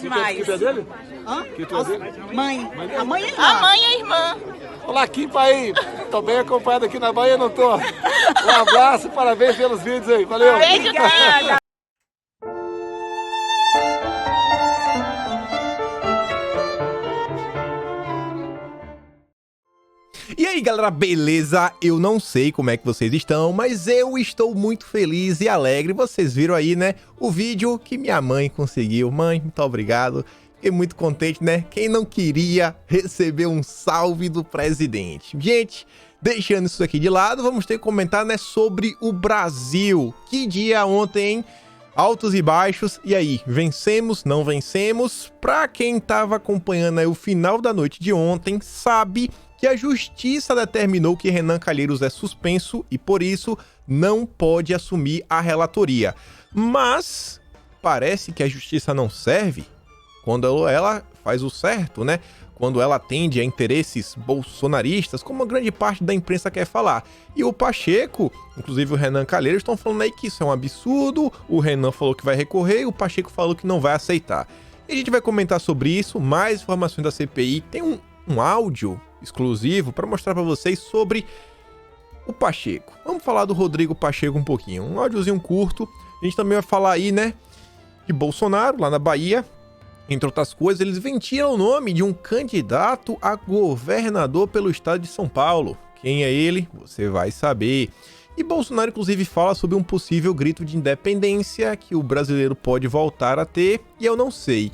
demais. Que tu é dele? Hã? Que tu é dele? Mãe. A mãe é irmã. A mãe é irmã. Olá, Kimpa aí. Tô bem acompanhado aqui na Bahia, não tô? Um abraço, parabéns pelos vídeos aí. Valeu. Beijo, Obrigada. E aí galera, beleza? Eu não sei como é que vocês estão, mas eu estou muito feliz e alegre. Vocês viram aí, né, o vídeo que minha mãe conseguiu. Mãe, muito obrigado. Fiquei muito contente, né? Quem não queria receber um salve do presidente? Gente, deixando isso aqui de lado, vamos ter que comentar, né, sobre o Brasil. Que dia ontem, hein? Altos e baixos. E aí, vencemos, não vencemos? Pra quem tava acompanhando aí o final da noite de ontem, sabe que a justiça determinou que Renan Calheiros é suspenso e, por isso, não pode assumir a relatoria. Mas parece que a justiça não serve quando ela faz o certo, né? Quando ela atende a interesses bolsonaristas, como a grande parte da imprensa quer falar. E o Pacheco, inclusive o Renan Calheiros, estão falando aí que isso é um absurdo, o Renan falou que vai recorrer e o Pacheco falou que não vai aceitar. E a gente vai comentar sobre isso, mais informações da CPI, tem um áudio exclusivo para mostrar para vocês sobre o Pacheco. Vamos falar do Rodrigo Pacheco um pouquinho, um áudiozinho curto. A gente também vai falar aí, né, de Bolsonaro, lá na Bahia. Entre outras coisas, eles ventilam o nome de um candidato a governador pelo estado de São Paulo. Quem é ele? Você vai saber. E Bolsonaro, inclusive, fala sobre um possível grito de independência que o brasileiro pode voltar a ter, e eu não sei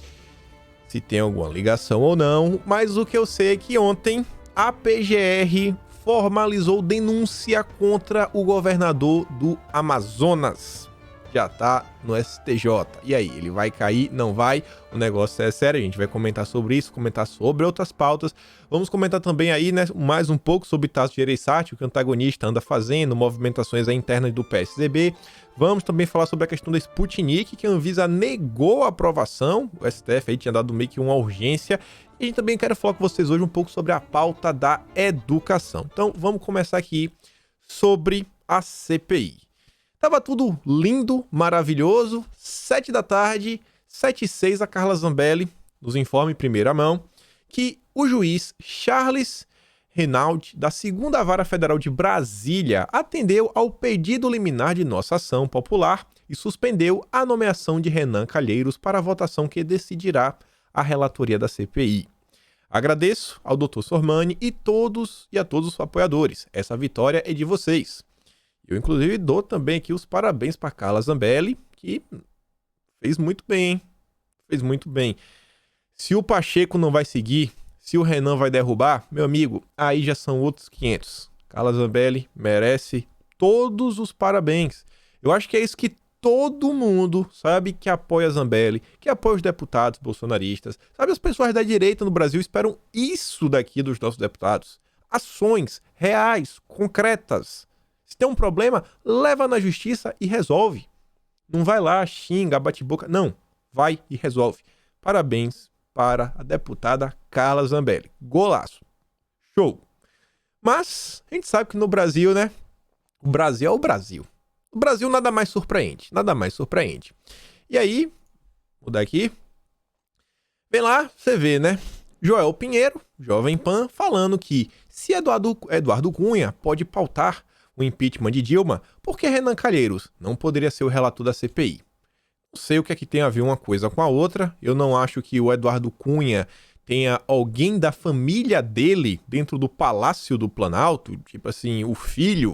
se tem alguma ligação ou não, mas o que eu sei é que ontem a PGR formalizou denúncia contra o governador do Amazonas. Já tá no STJ. E aí, ele vai cair? Não vai? O negócio é sério, a gente vai comentar sobre isso, comentar sobre outras pautas. Vamos comentar também aí, né, mais um pouco sobre Tasso Gereissati, o que o antagonista anda fazendo, movimentações internas do PSDB. Vamos também falar sobre a questão da Sputnik, que a Anvisa negou a aprovação. O STF aí tinha dado meio que uma urgência. E a gente também quer falar com vocês hoje um pouco sobre a pauta da educação. Então, vamos começar aqui sobre a CPI. Tava tudo lindo, maravilhoso. 7 da tarde, 7h06, a Carla Zambelli nos informa em primeira mão que o juiz Charles Renaud, da 2ª Vara Federal de Brasília, atendeu ao pedido liminar de nossa ação popular e suspendeu a nomeação de Renan Calheiros para a votação que decidirá a relatoria da CPI. Agradeço ao Dr. Sormani e a todos os apoiadores. Essa vitória é de vocês. Eu, inclusive, dou também aqui os parabéns para Carla Zambelli, que fez muito bem, hein? Fez muito bem. Se o Pacheco não vai seguir, se o Renan vai derrubar, meu amigo, aí já são outros 500. Carla Zambelli merece todos os parabéns. Eu acho que é isso que todo mundo, sabe, que apoia a Zambelli, que apoia os deputados bolsonaristas, sabe, as pessoas da direita no Brasil esperam isso daqui dos nossos deputados. Ações reais, concretas. Se tem um problema, leva na justiça e resolve. Não vai lá, xinga, bate boca. Não, vai e resolve. Parabéns para a deputada Carla Zambelli. Golaço. Show. Mas a gente sabe que no Brasil, né? O Brasil é o Brasil. O Brasil nada mais surpreende. Nada mais surpreende. E aí, vou mudar aqui. Vem lá, você vê, né? Joel Pinheiro, Jovem Pan, falando que se Eduardo Cunha pode pautar o impeachment de Dilma, por que Renan Calheiros não poderia ser o relator da CPI? Não sei o que é que tem a ver uma coisa com a outra. Eu não acho que o Eduardo Cunha tenha alguém da família dele dentro do Palácio do Planalto, tipo assim, o filho,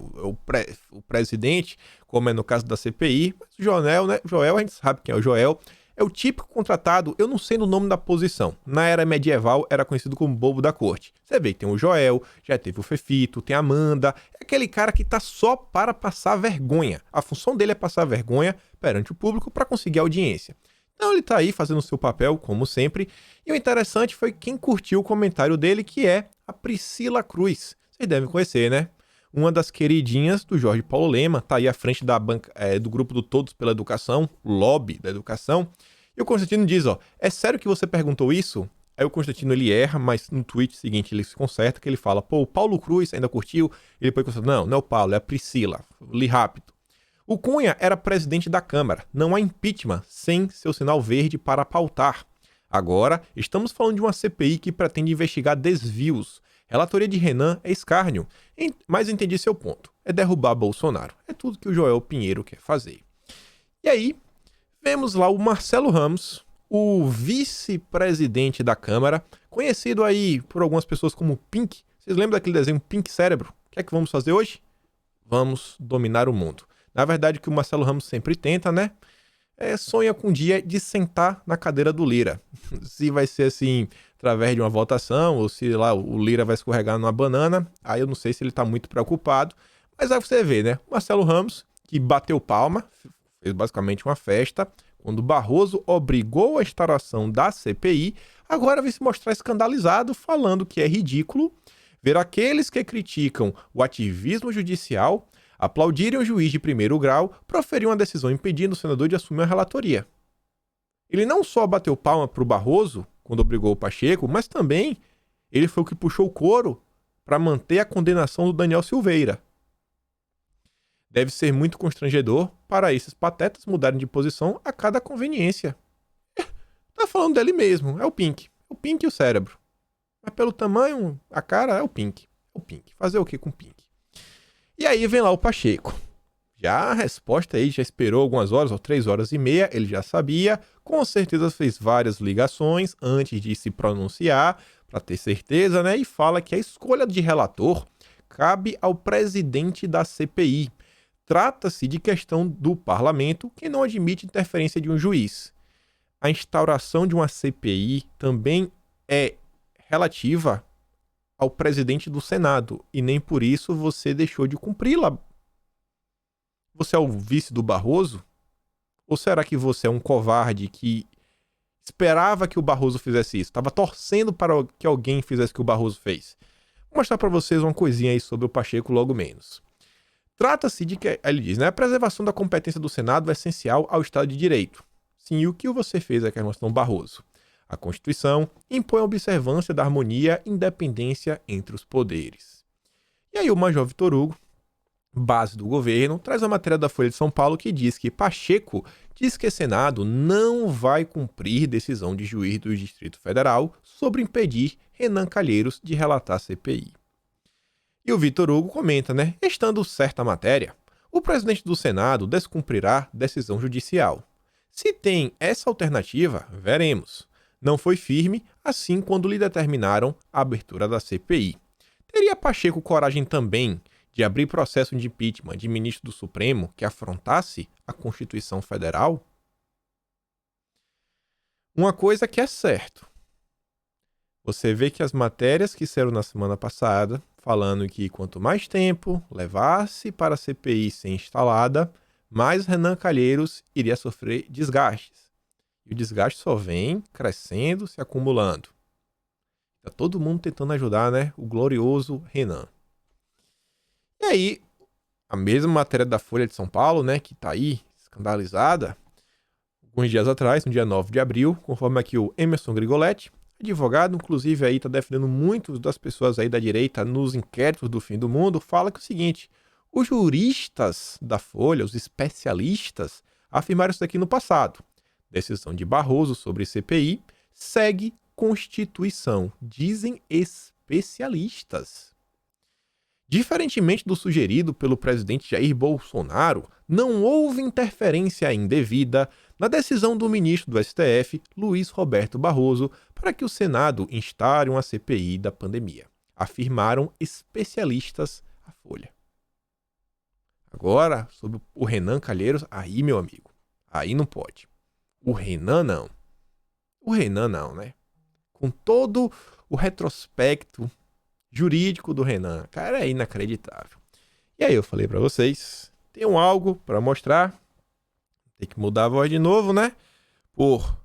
o presidente, como é no caso da CPI. Mas o Joel, né? Joel, a gente sabe quem é o Joel. É o típico contratado, eu não sei no nome da posição. Na era medieval era conhecido como bobo da corte. Você vê que tem o Joel, já teve o Fefito, tem a Amanda. É aquele cara que tá só para passar vergonha. A função dele é passar vergonha perante o público para conseguir audiência. Então ele tá aí fazendo o seu papel, como sempre. E o interessante foi quem curtiu o comentário dele, que é a Priscila Cruz. Vocês devem conhecer, né? Uma das queridinhas do Jorge Paulo Lema, tá aí à frente da banca, do grupo do Todos pela Educação, lobby da educação. E o Constantino diz, ó, é sério que você perguntou isso? Aí o Constantino, ele erra, mas no tweet seguinte ele se conserta, que ele fala, pô, o Paulo Cruz ainda curtiu? E depois constata, não é o Paulo, é a Priscila. Li rápido. O Cunha era presidente da Câmara. Não há impeachment sem seu sinal verde para pautar. Agora, estamos falando de uma CPI que pretende investigar desvios. Relatoria de Renan é escárnio, mas entendi seu ponto. É derrubar Bolsonaro. É tudo que o Joel Pinheiro quer fazer. E aí, vemos lá o Marcelo Ramos, o vice-presidente da Câmara, conhecido aí por algumas pessoas como Pink. Vocês lembram daquele desenho Pink Cérebro? O que é que vamos fazer hoje? Vamos dominar o mundo. Na verdade, o que o Marcelo Ramos sempre tenta, né? Sonha com um dia de sentar na cadeira do Lira. Se vai ser assim, através de uma votação, ou se lá o Lira vai escorregar numa banana, aí eu não sei se ele tá muito preocupado. Mas aí você vê, né? Marcelo Ramos, que bateu palma, fez basicamente uma festa, quando Barroso obrigou a instauração da CPI, agora vem se mostrar escandalizado, falando que é ridículo ver aqueles que criticam o ativismo judicial aplaudirem o juiz de primeiro grau proferir uma decisão impedindo o senador de assumir a relatoria. Ele não só bateu palma para o Barroso, quando obrigou o Pacheco, mas também ele foi o que puxou o coro para manter a condenação do Daniel Silveira. Deve ser muito constrangedor para esses patetas mudarem de posição a cada conveniência. Tá falando dele mesmo, é o Pink. O Pink e o cérebro. Mas pelo tamanho, a cara é o Pink. O Pink. Fazer o que com o Pink? E aí vem lá o Pacheco. Já a resposta aí já esperou algumas horas, ou 3h30, ele já sabia, com certeza fez várias ligações antes de se pronunciar, para ter certeza, né? E fala que a escolha de relator cabe ao presidente da CPI. Trata-se de questão do parlamento que não admite interferência de um juiz. A instauração de uma CPI também é relativa ao presidente do Senado, e nem por isso você deixou de cumpri-la. Você é o vice do Barroso? Ou será que você é um covarde que esperava que o Barroso fizesse isso? Estava torcendo para que alguém fizesse o que o Barroso fez? Vou mostrar para vocês uma coisinha aí sobre o Pacheco logo menos. Trata-se de que, ele diz, né, a preservação da competência do Senado é essencial ao Estado de Direito. Sim, e o que você fez aqui na questão Barroso? A Constituição impõe a observância da harmonia e independência entre os poderes. E aí o Major Vitor Hugo, base do governo, traz a matéria da Folha de São Paulo que diz que Pacheco diz que o Senado não vai cumprir decisão de juiz do Distrito Federal sobre impedir Renan Calheiros de relatar a CPI. E o Vitor Hugo comenta, né? Estando certa a matéria, o presidente do Senado descumprirá decisão judicial. Se tem essa alternativa, veremos. Não foi firme, assim quando lhe determinaram a abertura da CPI. Teria Pacheco coragem também de abrir processo de impeachment de ministro do Supremo que afrontasse a Constituição Federal? Uma coisa que é certo. Você vê que as matérias que saíram na semana passada, falando que quanto mais tempo levasse para a CPI ser instalada, mais Renan Calheiros iria sofrer desgastes. E o desgaste só vem crescendo, se acumulando. Tá todo mundo tentando ajudar, né? O glorioso Renan. E aí, a mesma matéria da Folha de São Paulo, né? Que tá aí, escandalizada. Alguns dias atrás, no dia 9 de abril, conforme aqui o Emerson Grigoletti, advogado, inclusive aí tá defendendo muitas das pessoas aí da direita nos inquéritos do fim do mundo, fala que é o seguinte, os juristas da Folha, os especialistas, afirmaram isso aqui no passado. Decisão de Barroso sobre CPI segue Constituição, dizem especialistas. Diferentemente do sugerido pelo presidente Jair Bolsonaro, não houve interferência indevida na decisão do ministro do STF, Luiz Roberto Barroso, para que o Senado instaure uma CPI da pandemia, afirmaram especialistas à Folha. Agora, sobre o Renan Calheiros, aí, meu amigo, aí não pode. O Renan não. O Renan não, né? Com todo o retrospecto jurídico do Renan. Cara, é inacreditável. E aí eu falei pra vocês, tenho algo pra mostrar. Tem que mudar a voz de novo, né? Por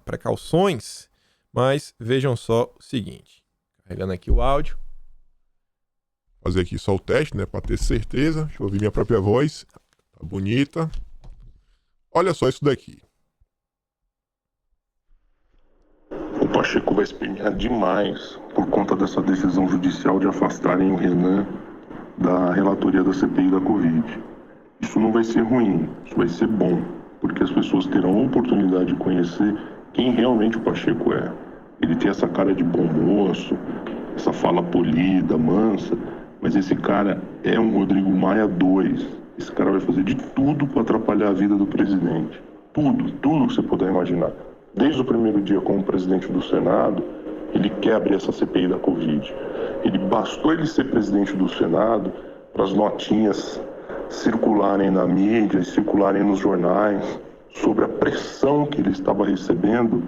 precauções. Mas vejam só o seguinte. Carregando aqui o áudio. Fazer aqui só o teste, né? Pra ter certeza. Deixa eu ouvir minha própria voz. Tá bonita. Olha só isso daqui. O Pacheco vai espinhar demais por conta dessa decisão judicial de afastarem o Renan da relatoria da CPI da Covid. Isso não vai ser ruim, isso vai ser bom, porque as pessoas terão a oportunidade de conhecer quem realmente o Pacheco é. Ele tem essa cara de bom moço, essa fala polida, mansa, mas esse cara é um Rodrigo Maia 2. Esse cara vai fazer de tudo para atrapalhar a vida do presidente. Tudo que você puder imaginar. Desde o primeiro dia como presidente do Senado, ele quer abrir essa CPI da Covid. Bastou ele ser presidente do Senado para as notinhas circularem na mídia e circularem nos jornais sobre a pressão que ele estava recebendo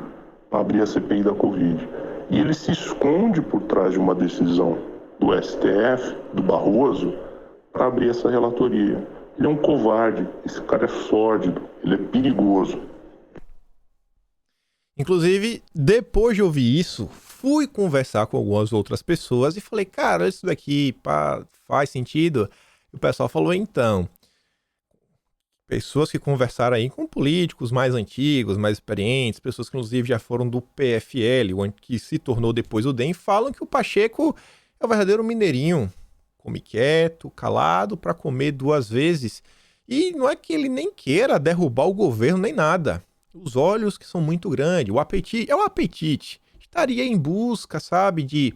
para abrir a CPI da Covid. E ele se esconde por trás de uma decisão do STF, do Barroso, para abrir essa relatoria. Ele é um covarde, esse cara é sórdido, ele é perigoso. Inclusive, depois de ouvir isso, fui conversar com algumas outras pessoas e falei, cara, isso daqui faz sentido? E o pessoal falou, então, pessoas que conversaram aí com políticos mais antigos, mais experientes, pessoas que inclusive já foram do PFL, que se tornou depois o DEM, falam que o Pacheco é o verdadeiro mineirinho, come quieto, calado, para comer 2 vezes. E não é que ele nem queira derrubar o governo nem nada. Os olhos que são muito grandes, o apetite. Estaria em busca, sabe, de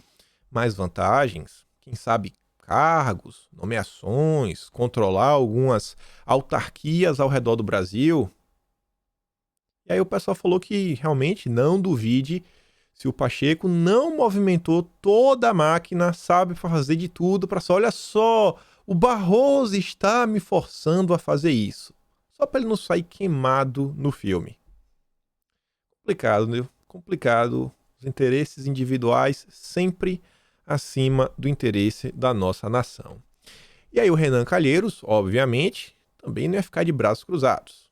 mais vantagens, quem sabe cargos, nomeações, controlar algumas autarquias ao redor do Brasil. E aí o pessoal falou que realmente não duvide se o Pacheco não movimentou toda a máquina, sabe, para fazer de tudo, para só, olha só, o Barroso está me forçando a fazer isso. Só para ele não sair queimado no filme. Complicado, né? Complicado. Os interesses individuais sempre acima do interesse da nossa nação. E aí o Renan Calheiros, obviamente, também não ia ficar de braços cruzados.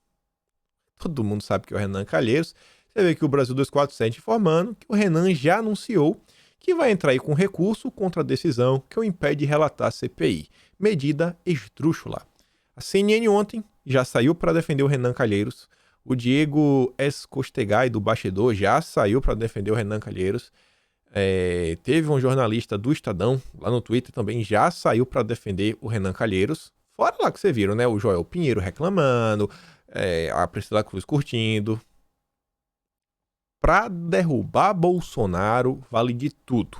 Todo mundo sabe que é o Renan Calheiros. Você vê que o Brasil 247 informando que o Renan já anunciou que vai entrar aí com recurso contra a decisão que o impede de relatar a CPI. Medida esdrúxula. A CNN ontem já saiu para defender o Renan Calheiros. O Diego Escostegai, do Bastidor, já saiu para defender o Renan Calheiros. Teve um jornalista do Estadão, lá no Twitter também, já saiu para defender o Renan Calheiros. Fora lá que você viram, né? O Joel Pinheiro reclamando, a Priscila Cruz curtindo. Para derrubar Bolsonaro, vale de tudo.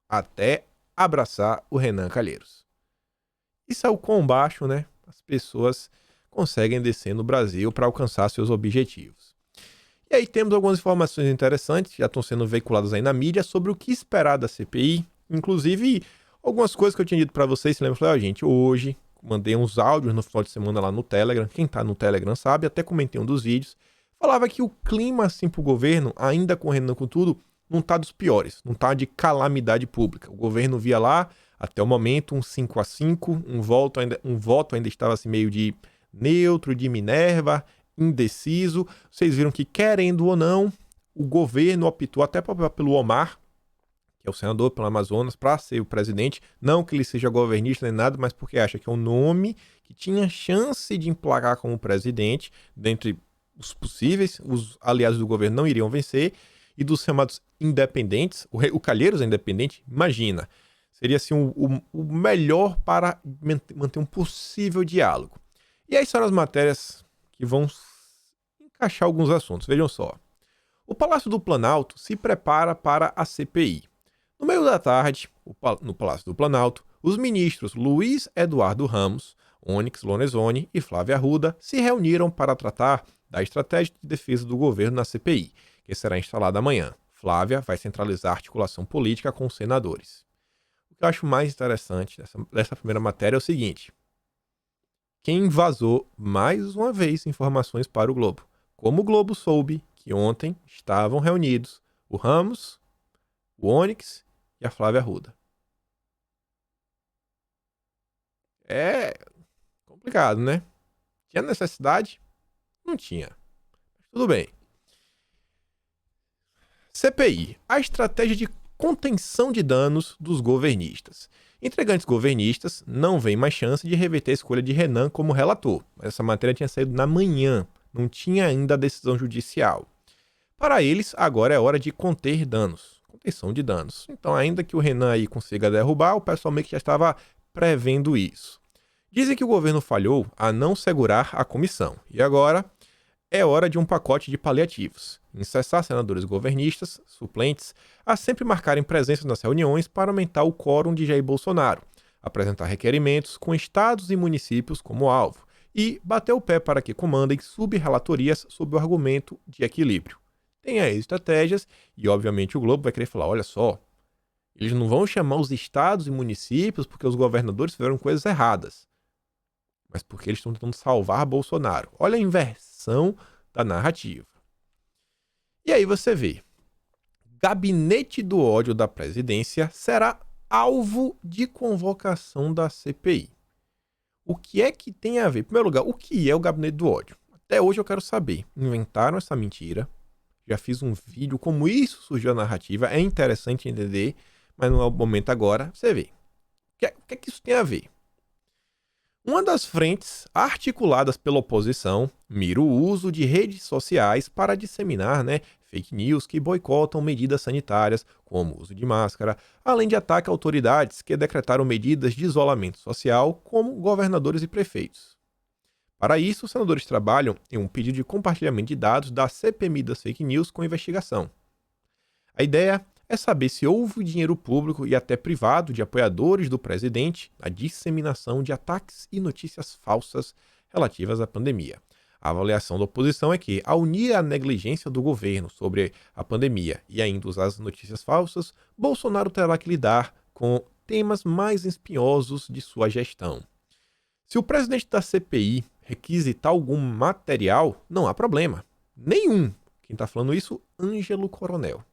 Até abraçar o Renan Calheiros. Isso é o quão baixo, né? As pessoas conseguem descer no Brasil para alcançar seus objetivos. E aí temos algumas informações interessantes, já estão sendo veiculadas aí na mídia, sobre o que esperar da CPI. Inclusive, algumas coisas que eu tinha dito para vocês, se lembra? Eu falei, gente, hoje mandei uns áudios no final de semana lá no Telegram. Quem tá no Telegram sabe, até comentei um dos vídeos. Falava que o clima, assim, pro governo, ainda correndo com tudo, não tá dos piores, não tá de calamidade pública. O governo via lá, até o momento, um 5-5, um voto ainda estava assim meio de neutro, de Minerva, indeciso. Vocês viram que, querendo ou não, o governo optou até pelo Omar, que é o senador pelo Amazonas, para ser o presidente. Não que ele seja governista nem nada, mas porque acha que é um nome que tinha chance de emplacar como presidente, dentre os possíveis. Os aliados do governo não iriam vencer. E dos chamados independentes, o Calheiros é independente, imagina, seria assim o melhor para manter um possível diálogo. E aí são as matérias que vão encaixar alguns assuntos. Vejam só. O Palácio do Planalto se prepara para a CPI. No meio da tarde, no Palácio do Planalto, os ministros Luiz Eduardo Ramos, Onyx Lorenzoni e Flávia Arruda se reuniram para tratar da estratégia de defesa do governo na CPI, que será instalada amanhã. Flávia vai centralizar a articulação política com os senadores. O que eu acho mais interessante dessa primeira matéria é o seguinte: quem vazou mais uma vez informações para o Globo. Como o Globo soube que ontem estavam reunidos o Ramos, o Onyx e a Flávia Arruda. É complicado, né? Tinha necessidade? Não tinha. Mas tudo bem. CPI. A estratégia de contenção de danos dos governistas. Intrigantes governistas não veem mais chance de reverter a escolha de Renan como relator. Mas essa matéria tinha saído na manhã. Não tinha ainda a decisão judicial. Para eles, agora é hora de conter danos. Contenção de danos. Então, ainda que o Renan aí consiga derrubar, o pessoal meio que já estava prevendo isso. Dizem que o governo falhou a não segurar a comissão. E agora é hora de um pacote de paliativos. Incessar senadores governistas, suplentes, a sempre marcarem presença nas reuniões para aumentar o quórum de Jair Bolsonaro, apresentar requerimentos com estados e municípios como alvo e bater o pé para que comandem subrelatorias sob o argumento de equilíbrio. Tem aí estratégias e, obviamente, o Globo vai querer falar, olha só, eles não vão chamar os estados e municípios porque os governadores fizeram coisas erradas, mas porque eles estão tentando salvar Bolsonaro. Olha a inversão da narrativa. E aí você vê, gabinete do ódio da presidência será alvo de convocação da CPI. O que é que tem a ver? Em primeiro lugar, o que é o gabinete do ódio? Até hoje eu quero saber. Inventaram essa mentira. Já fiz um vídeo como isso surgiu a narrativa. É interessante entender, mas não é o momento agora. Você vê. O que é que isso tem a ver? Uma das frentes articuladas pela oposição mira o uso de redes sociais para disseminar fake news que boicotam medidas sanitárias, como o uso de máscara, além de ataque a autoridades que decretaram medidas de isolamento social, como governadores e prefeitos. Para isso, os senadores trabalham em um pedido de compartilhamento de dados da CPMI das fake news com investigação. A ideia é saber se houve dinheiro público e até privado de apoiadores do presidente na disseminação de ataques e notícias falsas relativas à pandemia. A avaliação da oposição é que, ao unir a negligência do governo sobre a pandemia e ainda usar as notícias falsas, Bolsonaro terá que lidar com temas mais espinhosos de sua gestão. Se o presidente da CPI requisitar algum material, não há problema. Nenhum. Quem está falando isso? Ângelo Coronel,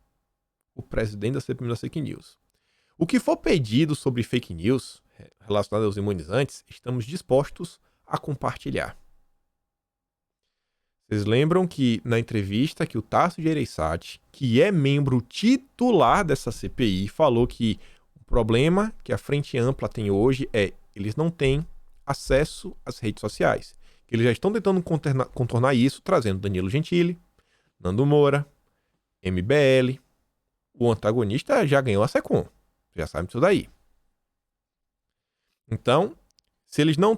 o presidente da CPI das fake news. O que for pedido sobre fake news relacionado aos imunizantes, estamos dispostos a compartilhar. Vocês lembram que na entrevista que o Tasso Gereissati, que é membro titular dessa CPI, falou que o problema que a Frente Ampla tem hoje é eles não têm acesso às redes sociais. Que eles já estão tentando contornar isso, trazendo Danilo Gentili, Nando Moura, MBL. O antagonista já ganhou a SECOM. Já sabe disso daí. Então, se eles não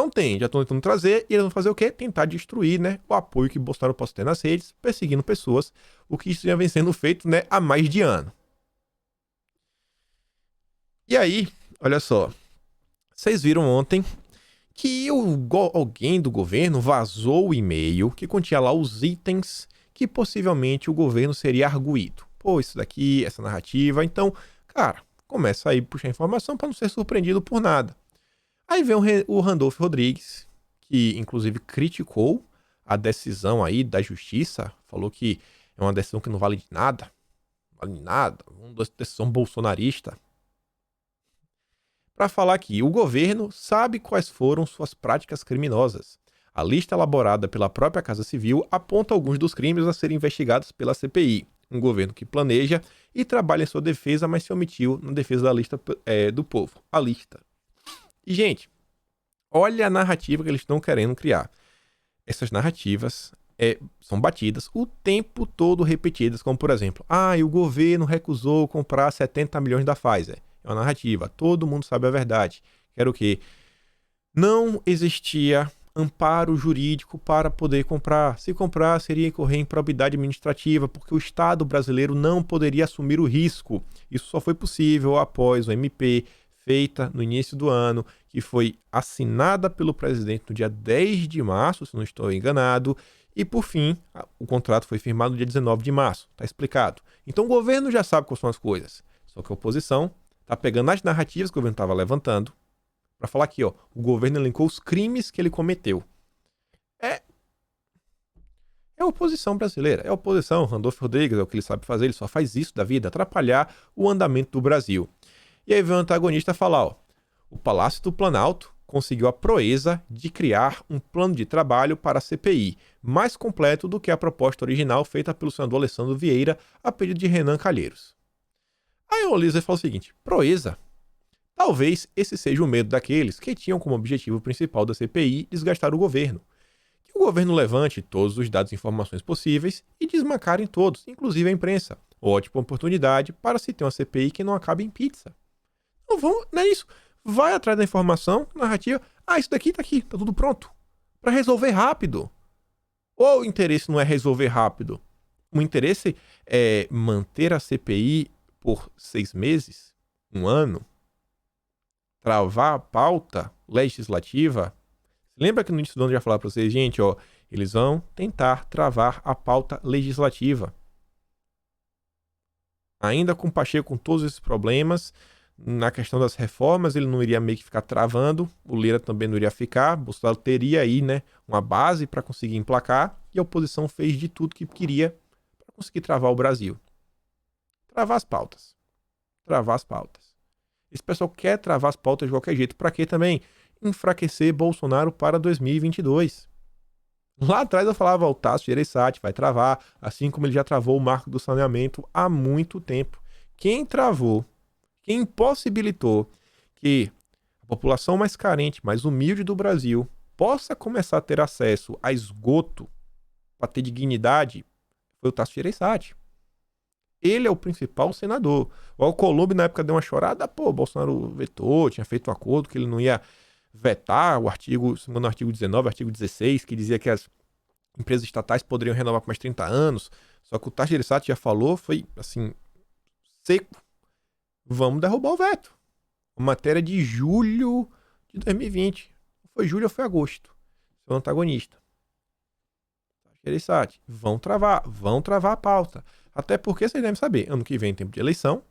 têm, já estão tentando trazer, e eles vão fazer o quê? Tentar destruir o apoio que Bolsonaro possa ter nas redes, perseguindo pessoas, o que isso já vem sendo feito há mais de ano. E aí, olha só, vocês viram ontem que alguém do governo vazou o e-mail que continha lá os itens que possivelmente o governo seria arguído. Pô, isso daqui, essa narrativa. Então, cara, começa aí a puxar informação para não ser surpreendido por nada. Aí vem o Randolfo Rodrigues, que inclusive criticou a decisão aí da justiça, falou que é uma decisão que não vale de nada, uma decisão bolsonarista. Para falar que o governo sabe quais foram suas práticas criminosas. A lista elaborada pela própria Casa Civil aponta alguns dos crimes a serem investigados pela CPI. Um governo que planeja e trabalha em sua defesa, mas se omitiu na defesa da lista do povo. A lista. E, gente, olha a narrativa que eles estão querendo criar. Essas narrativas são batidas o tempo todo repetidas, como, por exemplo, o governo recusou comprar 70 milhões da Pfizer. É uma narrativa, todo mundo sabe a verdade. Era o quê? Não existia amparo jurídico para poder comprar. Se comprar, seria incorrer em improbidade administrativa, porque o Estado brasileiro não poderia assumir o risco. Isso só foi possível após o MP feita no início do ano, que foi assinada pelo presidente no dia 10 de março, se não estou enganado, e por fim, o contrato foi firmado no dia 19 de março. Está explicado. Então o governo já sabe quais são as coisas. Só que a oposição está pegando as narrativas que o governo estava levantando para falar aqui, o governo elencou os crimes que ele cometeu. É a oposição brasileira, é a oposição, Randolfo Rodrigues, é o que ele sabe fazer, ele só faz isso da vida, atrapalhar o andamento do Brasil. E aí vem o antagonista falar, o Palácio do Planalto conseguiu a proeza de criar um plano de trabalho para a CPI, mais completo do que a proposta original feita pelo senador Alessandro Vieira a pedido de Renan Calheiros. Aí o Oliver fala o seguinte, proeza? Talvez esse seja o medo daqueles que tinham como objetivo principal da CPI desgastar o governo. Que o governo levante todos os dados e informações possíveis e desmancarem todos, inclusive a imprensa. Ótima oportunidade para se ter uma CPI que não acabe em pizza. Não é isso. Vai atrás da informação, narrativa. Isso daqui tá aqui, tá tudo pronto. Para resolver rápido. Ou o interesse não é resolver rápido? O interesse é manter a CPI por 6 meses, 1 ano, travar a pauta legislativa. Lembra que no início do ano eu já falava para vocês, gente, ó, eles vão tentar travar a pauta legislativa. Ainda com o Pacheco, com todos esses problemas, na questão das reformas, ele não iria meio que ficar travando, o Lira também não iria ficar, Bolsonaro teria aí, né, uma base para conseguir emplacar, e a oposição fez de tudo que queria para conseguir travar o Brasil. Travar as pautas. Travar as pautas. Esse pessoal quer travar as pautas de qualquer jeito. Para quê também? Enfraquecer Bolsonaro para 2022. Lá atrás eu falava, o Tasso Gereissati vai travar, assim como ele já travou o marco do saneamento há muito tempo. Quem travou, quem impossibilitou que a população mais carente, mais humilde do Brasil possa começar a ter acesso a esgoto para ter dignidade foi o Tasso Gereissati. Ele é o principal senador. O Alcolumbre, na época, deu uma chorada. Pô, Bolsonaro vetou, tinha feito um acordo que ele não ia vetar o artigo, segundo o artigo 19, artigo 16, que dizia que as empresas estatais poderiam renovar por mais 30 anos. Só que o Tasso Gereissati já falou, foi assim, seco. Vamos derrubar o veto. Uma matéria de julho de 2020. Foi julho ou foi agosto? Seu antagonista. Tasso Gereissati. Vão travar a pauta. Até porque vocês devem saber, ano que vem, tempo de eleição.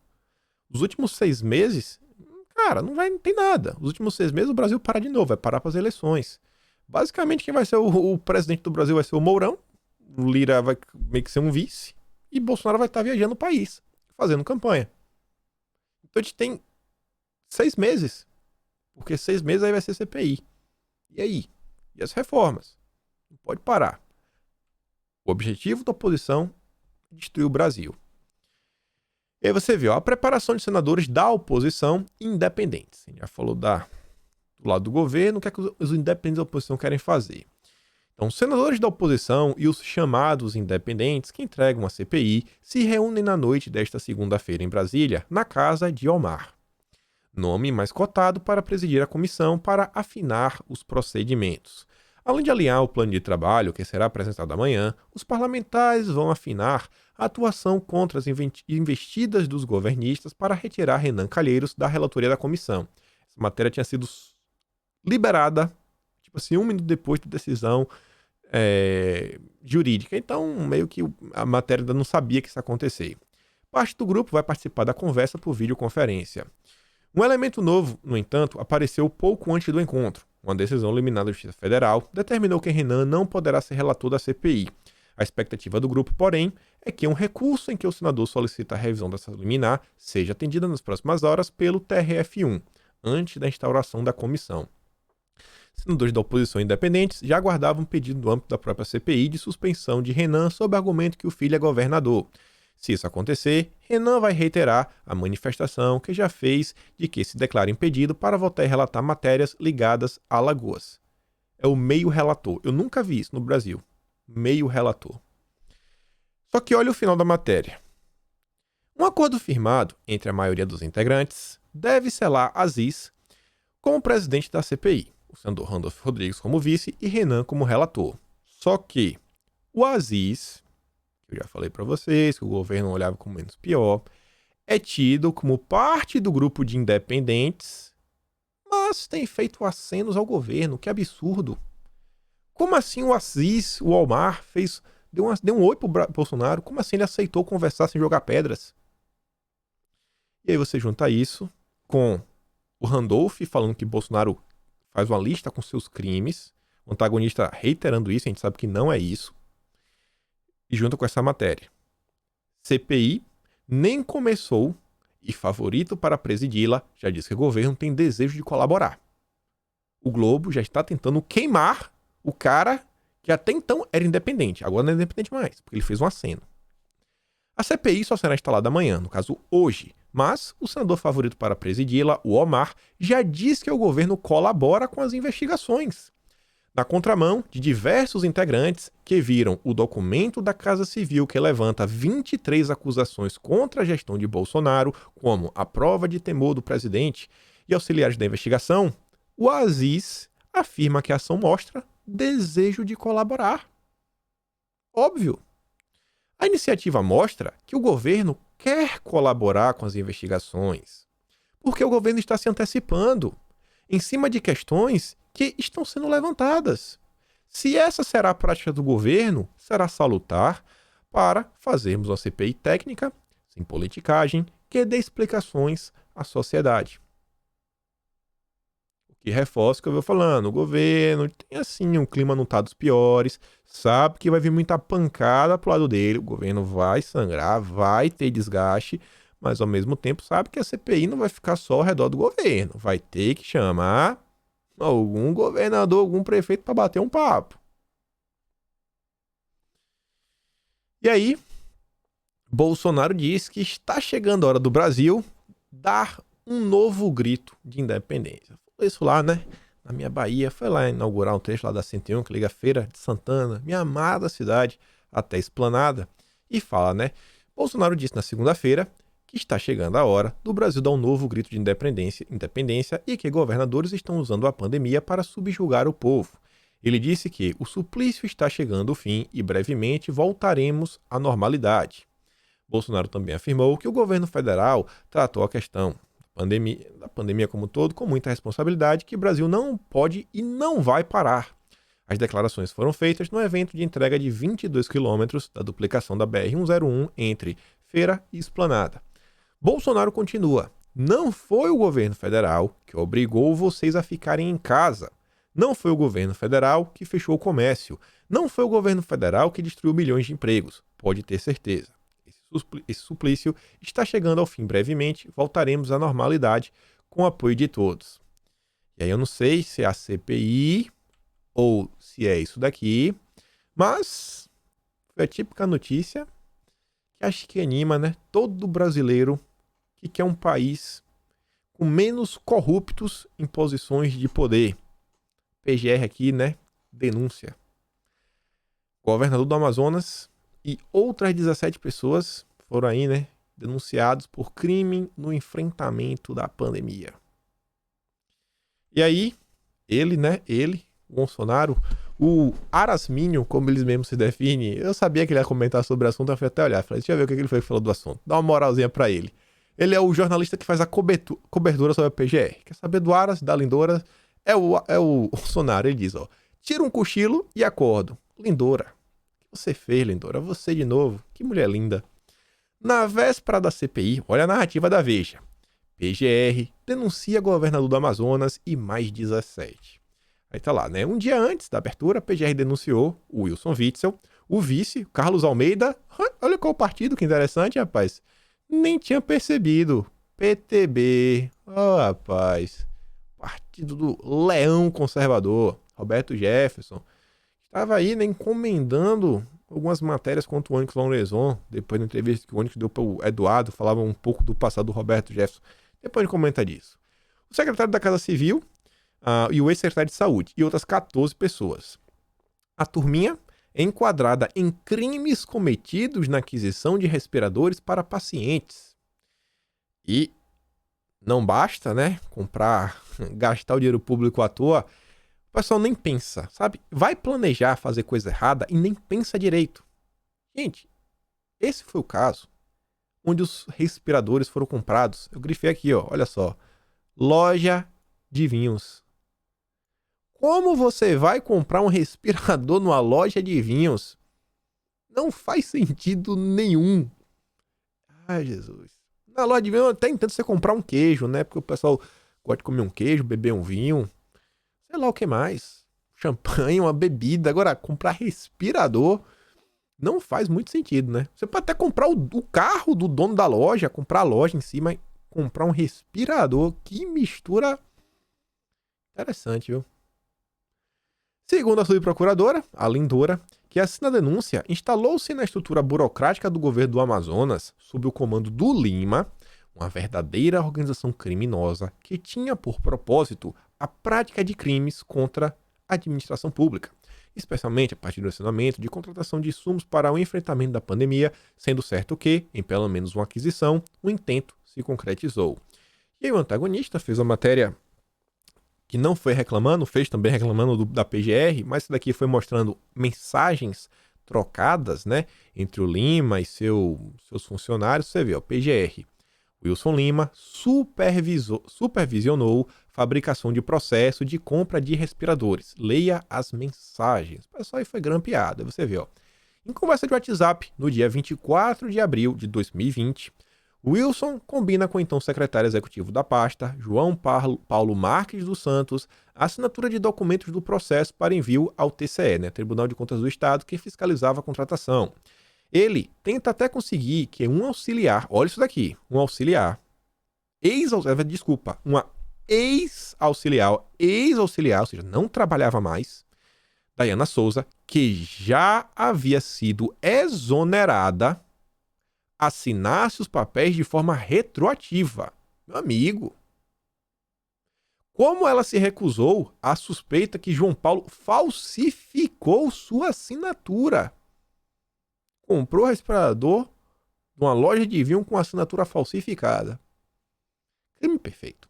Os últimos 6 meses, cara, não tem nada. Os últimos 6 meses o Brasil para de novo, vai parar para as eleições. Basicamente, quem vai ser o presidente do Brasil vai ser o Mourão. O Lira vai meio que ser um vice. E Bolsonaro vai estar viajando o país, fazendo campanha. Então a gente tem 6 meses. Porque 6 meses aí vai ser CPI. E aí? E as reformas? Não pode parar. O objetivo da oposição é destruir o Brasil. E aí você viu a preparação de senadores da oposição independentes. A gente já falou do lado do governo, o que é que os independentes da oposição querem fazer. Então, os senadores da oposição e os chamados independentes que entregam a CPI se reúnem na noite desta segunda-feira em Brasília, na casa de Omar, nome mais cotado para presidir a comissão para afinar os procedimentos. Além de alinhar o plano de trabalho que será apresentado amanhã, os parlamentares vão afinar a atuação contra as investidas dos governistas para retirar Renan Calheiros da relatoria da comissão. Essa matéria tinha sido liberada, tipo assim, 1 minuto depois da decisão jurídica. Então, meio que a matéria ainda não sabia que isso ia acontecer. Parte do grupo vai participar da conversa por videoconferência. Um elemento novo, no entanto, apareceu pouco antes do encontro. Uma decisão liminar da Justiça Federal determinou que Renan não poderá ser relator da CPI. A expectativa do grupo, porém, é que um recurso em que o senador solicita a revisão dessa liminar seja atendida nas próximas horas pelo TRF1, antes da instauração da comissão. Senadores da oposição independentes já aguardavam um pedido no âmbito da própria CPI de suspensão de Renan sob argumento que o filho é governador. Se isso acontecer, Renan vai reiterar a manifestação que já fez de que se declara impedido para votar e relatar matérias ligadas a Alagoas. É o meio relator. Eu nunca vi isso no Brasil. Meio relator. Só que olha o final da matéria. Um acordo firmado entre a maioria dos integrantes deve selar Aziz como presidente da CPI, o senador Randolfo Rodrigues como vice e Renan como relator. Só que o Aziz, eu já falei para vocês que o governo olhava como menos pior, é tido como parte do grupo de independentes, mas tem feito acenos ao governo. Que absurdo! Como assim o Aziz, o Omar, deu um oi pro Bolsonaro? Como assim ele aceitou conversar sem jogar pedras? E aí você junta isso com o Randolph falando que Bolsonaro faz uma lista com seus crimes, o antagonista reiterando isso, a gente sabe que não é isso, e junto com essa matéria. CPI nem começou e favorito para presidi-la já diz que o governo tem desejo de colaborar. O Globo já está tentando queimar o cara que até então era independente, agora não é independente mais, porque ele fez um aceno. A CPI só será instalada amanhã, no caso hoje, mas o senador favorito para presidi-la, o Omar, já diz que o governo colabora com as investigações. Na contramão de diversos integrantes que viram o documento da Casa Civil que levanta 23 acusações contra a gestão de Bolsonaro, como a prova de temor do presidente e auxiliares da investigação, o Aziz afirma que a ação mostra desejo de colaborar. Óbvio. A iniciativa mostra que o governo quer colaborar com as investigações, porque o governo está se antecipando em cima de questões que estão sendo levantadas. Se essa será a prática do governo, será salutar para fazermos uma CPI técnica, sem politicagem, que dê explicações à sociedade. O que reforça o que eu vou falando, o governo tem assim um clima não tá dos piores, sabe que vai vir muita pancada pro lado dele, o governo vai sangrar, vai ter desgaste, mas ao mesmo tempo sabe que a CPI não vai ficar só ao redor do governo, vai ter que chamar algum governador, algum prefeito para bater um papo. E aí, Bolsonaro diz que está chegando a hora do Brasil dar um novo grito de independência. Foi isso lá, né? Na minha Bahia, foi lá inaugurar um trecho lá da 101, que liga a Feira de Santana, minha amada cidade, até Esplanada. E fala, né? Bolsonaro disse na segunda-feira que está chegando a hora do Brasil dar um novo grito de independência e que governadores estão usando a pandemia para subjugar o povo. Ele disse que o suplício está chegando ao fim e brevemente voltaremos à normalidade. Bolsonaro também afirmou que o governo federal tratou a questão da pandemia como um todo com muita responsabilidade, que o Brasil não pode e não vai parar. As declarações foram feitas no evento de entrega de 22 quilômetros da duplicação da BR-101 entre Feira e Esplanada. Bolsonaro continua: não foi o governo federal que obrigou vocês a ficarem em casa. Não foi o governo federal que fechou o comércio. Não foi o governo federal que destruiu milhões de empregos. Pode ter certeza. Esse suplício está chegando ao fim brevemente. Voltaremos à normalidade com o apoio de todos. E aí eu não sei se é a CPI ou se é isso daqui, mas foi a típica notícia que acho que anima, né, todo brasileiro que quer um país com menos corruptos em posições de poder. PGR aqui, né? Denúncia. Governador do Amazonas e outras 17 pessoas foram aí, né? Denunciados por crime no enfrentamento da pandemia. E aí, o Bolsonaro, o Arasmínio, como eles mesmos se definem, eu sabia que ele ia comentar sobre o assunto, eu fui até olhar. Falei, deixa eu ver o que ele foi que falou do assunto. Dá uma moralzinha pra ele. Ele é o jornalista que faz a cobertura sobre a PGR. Quer saber do Aras, da Lindora? É o Bolsonaro, ele diz, ó, tira um cochilo e acordo. Lindora, o que você fez, Lindora? Você de novo, que mulher linda. Na véspera da CPI, olha a narrativa da Veja. PGR denuncia governador do Amazonas e mais 17. Aí tá lá, né? Um dia antes da abertura, a PGR denunciou o Wilson Witzel, o vice, Carlos Almeida. Olha qual partido, que interessante, rapaz. Nem tinha percebido. PTB. Oh, rapaz. Partido do Leão Conservador, Roberto Jefferson, estava aí, né, encomendando algumas matérias contra o Onyx Lorenzon, depois da entrevista que o Onyx deu para o Eduardo, falava um pouco do passado do Roberto Jefferson. Depois a gente comenta disso. O secretário da Casa Civil e o ex-secretário de Saúde e outras 14 pessoas. A turminha é enquadrada em crimes cometidos na aquisição de respiradores para pacientes. E não basta, né, gastar o dinheiro público à toa, o pessoal nem pensa, sabe? Vai planejar fazer coisa errada e nem pensa direito. Gente, esse foi o caso onde os respiradores foram comprados. Eu grifei aqui, ó, olha só. Loja de vinhos. Como você vai comprar um respirador numa loja de vinhos? Não faz sentido nenhum. Ai, Jesus. Na loja de vinho, eu até entendo você comprar um queijo, né? Porque o pessoal gosta de comer um queijo, beber um vinho. Sei lá o que mais. Champanhe, uma bebida. Agora, comprar respirador não faz muito sentido, né? Você pode até comprar o carro do dono da loja, comprar a loja em si, mas comprar um respirador, que mistura interessante, viu? Segundo a subprocuradora, a Lindora, que assina a denúncia, instalou-se na estrutura burocrática do governo do Amazonas, sob o comando do Lima, uma verdadeira organização criminosa que tinha por propósito a prática de crimes contra a administração pública, especialmente a partir do relacionamento de contratação de insumos para o enfrentamento da pandemia, sendo certo que, em pelo menos uma aquisição, o intento se concretizou. E aí o antagonista fez uma matéria que não foi reclamando, fez também reclamando da PGR, mas isso daqui foi mostrando mensagens trocadas, né, entre o Lima e seus funcionários, você vê, ó, PGR. Wilson Lima supervisionou fabricação de processo de compra de respiradores. Leia as mensagens. O pessoal aí foi grampeado. Aí você vê, ó. Em conversa de WhatsApp, no dia 24 de abril de 2020, Wilson combina com o então secretário executivo da pasta, João Paulo Marques dos Santos, a assinatura de documentos do processo para envio ao TCE, né, Tribunal de Contas do Estado, que fiscalizava a contratação. Ele tenta até conseguir que um auxiliar, olha isso daqui, um auxiliar, uma ex-auxiliar, ou seja, não trabalhava mais, Dayana Souza, que já havia sido exonerada, assinasse os papéis de forma retroativa. Meu amigo. Como ela se recusou à suspeita que João Paulo falsificou sua assinatura? Comprou respirador de uma loja de vinho com assinatura falsificada. Crime perfeito.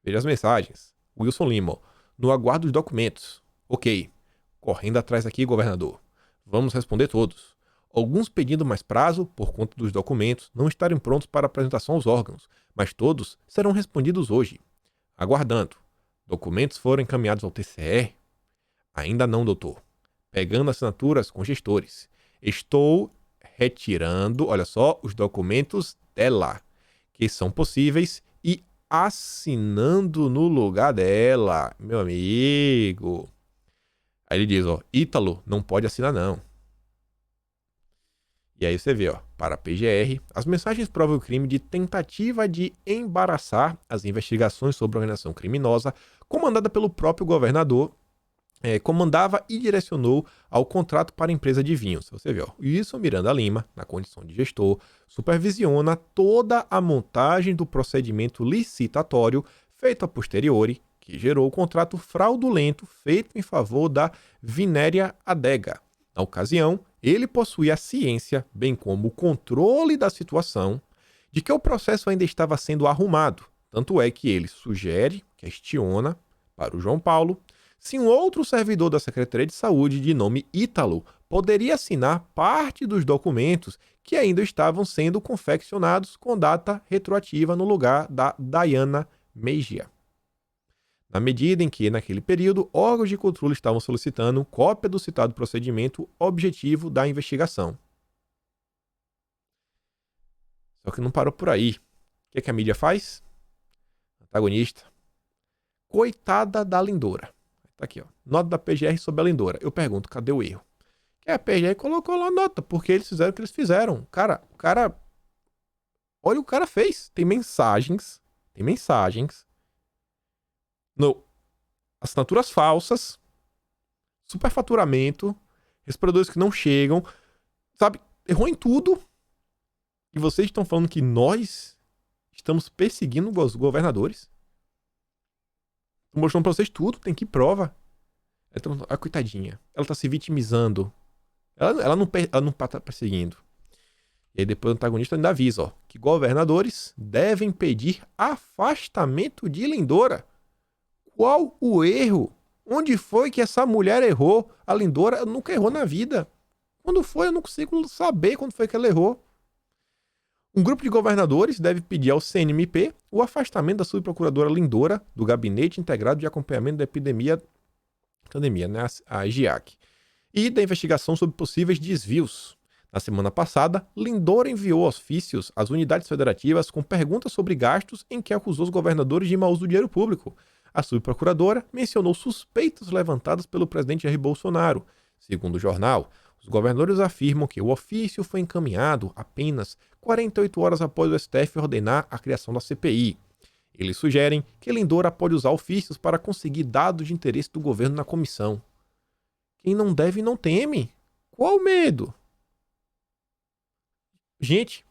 Veja as mensagens. Wilson Lima, no aguardo dos documentos. Ok. Correndo atrás aqui, governador. Vamos responder todos. Alguns pedindo mais prazo por conta dos documentos não estarem prontos para apresentação aos órgãos, mas todos serão respondidos hoje. Aguardando. Documentos foram encaminhados ao TCE? Ainda não, doutor. Pegando assinaturas com gestores. Estou retirando, olha só, os documentos dela, que são possíveis, e assinando no lugar dela. Meu amigo. Aí ele diz, ó, Ítalo não pode assinar não. E aí você vê, ó, para a PGR, as mensagens provam o crime de tentativa de embaraçar as investigações sobre a organização criminosa comandada pelo próprio governador, comandava e direcionou ao contrato para a empresa de vinhos. Você vê, ó, Wilson Miranda Lima, na condição de gestor, supervisiona toda a montagem do procedimento licitatório feito a posteriori, que gerou o contrato fraudulento feito em favor da Vinéria Adega. Na ocasião, ele possuía a ciência, bem como o controle da situação, de que o processo ainda estava sendo arrumado. Tanto é que ele sugere, questiona, para o João Paulo, se um outro servidor da Secretaria de Saúde, de nome Ítalo, poderia assinar parte dos documentos que ainda estavam sendo confeccionados com data retroativa no lugar da Dayana Mejia. Na medida em que, naquele período, órgãos de controle estavam solicitando cópia do citado procedimento objetivo da investigação. Só que não parou por aí. O que a mídia faz? Antagonista. Coitada da Lindora. Tá aqui, ó. Nota da PGR sobre a Lindora. Eu pergunto, cadê o erro? Que a PGR colocou lá a nota, porque eles fizeram o que eles fizeram. O cara... Olha o que o cara fez. Tem mensagens. Assinaturas falsas, superfaturamento, respiradores que não chegam, sabe? Errou em tudo. E vocês estão falando que nós estamos perseguindo os governadores? Estou mostrando pra vocês tudo, tem que prova. A coitadinha, ela tá se vitimizando. Ela não tá perseguindo. E aí depois o antagonista ainda avisa, ó, que governadores devem pedir afastamento de Lindora. Qual o erro? Onde foi que essa mulher errou? A Lindora nunca errou na vida. Quando foi? Eu não consigo saber quando foi que ela errou. Um grupo de governadores deve pedir ao CNMP o afastamento da subprocuradora Lindora do Gabinete Integrado de Acompanhamento da Pandemia, né, a GIAC, e da investigação sobre possíveis desvios. Na semana passada, Lindora enviou ofícios às unidades federativas com perguntas sobre gastos em que acusou os governadores de mau uso do dinheiro público. A subprocuradora mencionou suspeitas levantadas pelo presidente Jair Bolsonaro. Segundo o jornal, os governadores afirmam que o ofício foi encaminhado apenas 48 horas após o STF ordenar a criação da CPI. Eles sugerem que Lindora pode usar ofícios para conseguir dados de interesse do governo na comissão. Quem não deve não teme. Qual o medo? Gente,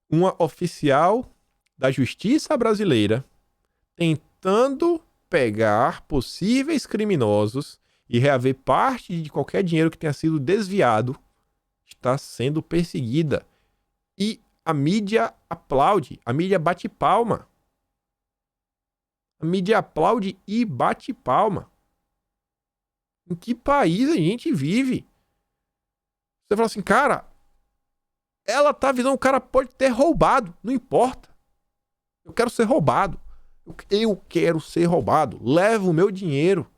uma oficial da Justiça brasileira tentando pegar possíveis criminosos e reaver parte de qualquer dinheiro que tenha sido desviado, está sendo perseguida. E a mídia aplaude, a mídia bate palma. A mídia aplaude e bate palma. Em que país a gente vive? Você fala assim, cara, ela tá avisando, o cara pode ter roubado, não importa. Eu quero ser roubado. Eu quero ser roubado. Leva o meu dinheiro.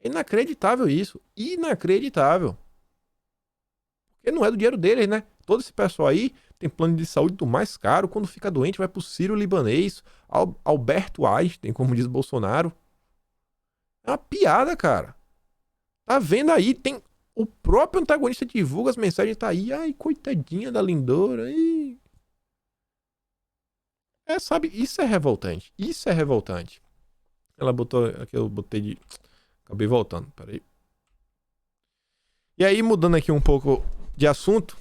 É inacreditável isso. Inacreditável. Porque não é do dinheiro deles, né? Todo esse pessoal aí tem plano de saúde do mais caro. Quando fica doente, vai pro Sírio-Libanês. Alberto Einstein, como diz Bolsonaro. É uma piada, cara. Tá vendo aí? Tem... O próprio antagonista divulga as mensagens, tá aí. Ai, coitadinha da lindora. Ai. Sabe? Isso é revoltante. Isso é revoltante. Ela botou... Aqui eu botei de... Acabei voltando, peraí. E aí, mudando aqui um pouco de assunto.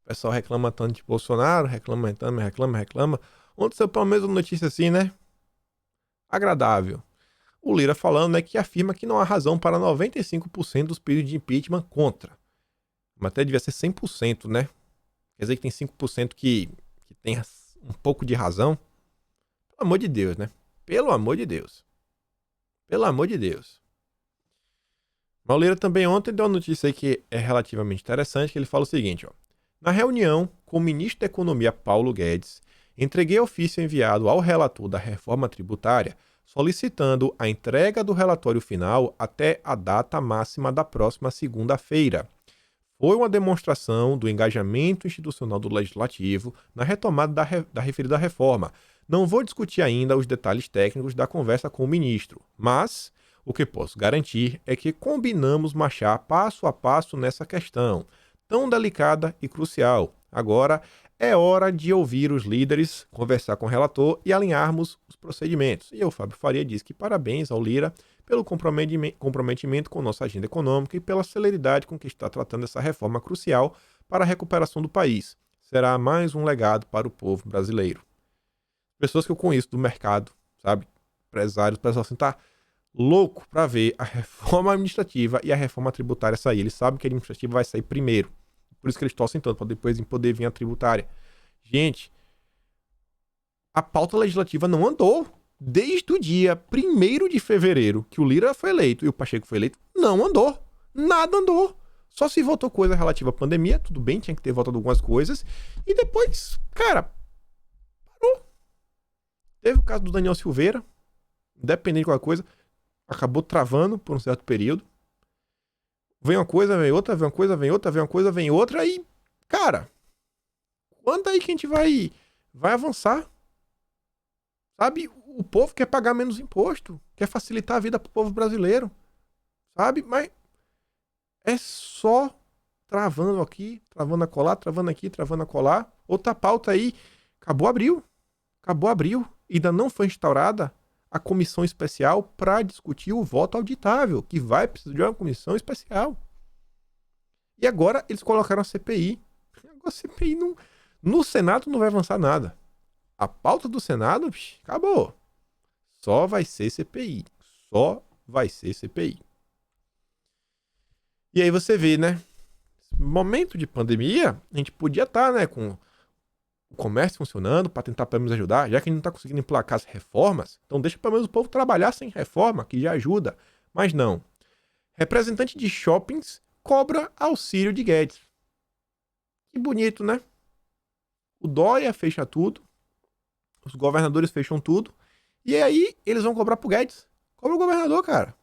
O pessoal reclama tanto de Bolsonaro, reclama. Ontem saiu pelo menos uma notícia assim, né? Agradável. O Lira falando, né, que afirma que não há razão para 95% dos pedidos de impeachment contra. Mas até devia ser 100%, né? Quer dizer que tem 5% que tem um pouco de razão. Pelo amor de Deus, né? Pelo amor de Deus. Pelo amor de Deus. Mas o Lira também ontem deu uma notícia aí que é relativamente interessante, que ele fala o seguinte, ó. Na reunião com o ministro da Economia, Paulo Guedes, entreguei ofício enviado ao relator da reforma tributária solicitando a entrega do relatório final até a data máxima da próxima segunda-feira. Foi uma demonstração do engajamento institucional do Legislativo na retomada da referida reforma. Não vou discutir ainda os detalhes técnicos da conversa com o ministro, mas o que posso garantir é que combinamos marchar passo a passo nessa questão, tão delicada e crucial. Agora é hora de ouvir os líderes, conversar com o relator e alinharmos os procedimentos. E o Fábio Faria diz que parabéns ao Lira pelo comprometimento com nossa agenda econômica e pela celeridade com que está tratando essa reforma crucial para a recuperação do país. Será mais um legado para o povo brasileiro. Pessoas que eu conheço do mercado, sabe? Empresários, o pessoal assim, tá louco para ver a reforma administrativa e a reforma tributária sair. Eles sabem que a administrativa vai sair primeiro. Por isso que eles torcem tanto, para depois poder vir a tributária. Gente, a pauta legislativa não andou. Desde o dia 1º de fevereiro, que o Lira foi eleito e o Pacheco foi eleito, não andou. Nada andou. Só se votou coisa relativa à pandemia, tudo bem, tinha que ter votado algumas coisas. E depois, cara, parou. Teve o caso do Daniel Silveira, independente de qualquer coisa, acabou travando por um certo período. Vem uma coisa, vem outra, vem uma coisa, vem outra, vem uma coisa, vem outra. E, cara, quando aí que a gente vai avançar? Sabe? O povo quer pagar menos imposto. Quer facilitar a vida pro povo brasileiro. Sabe? Mas é só travando aqui, travando a colar, travando aqui, travando a colar. Outra pauta aí. Acabou abril. Ainda não foi instaurada a comissão especial para discutir o voto auditável, que vai precisar de uma comissão especial. E agora eles colocaram a CPI. Agora a CPI não... No Senado não vai avançar nada. A pauta do Senado, acabou. Só vai ser CPI. Só vai ser CPI. E aí você vê, né? Momento de pandemia, a gente podia estar, né, com o comércio funcionando para tentar pelo menos ajudar, já que a gente não está conseguindo emplacar as reformas, então deixa pelo menos o povo trabalhar sem reforma, que já ajuda. Mas não. Representante de shoppings cobra auxílio de Guedes. Que bonito, né? O Dória fecha tudo, os governadores fecham tudo, e aí eles vão cobrar pro Guedes. Cobra o governador, cara.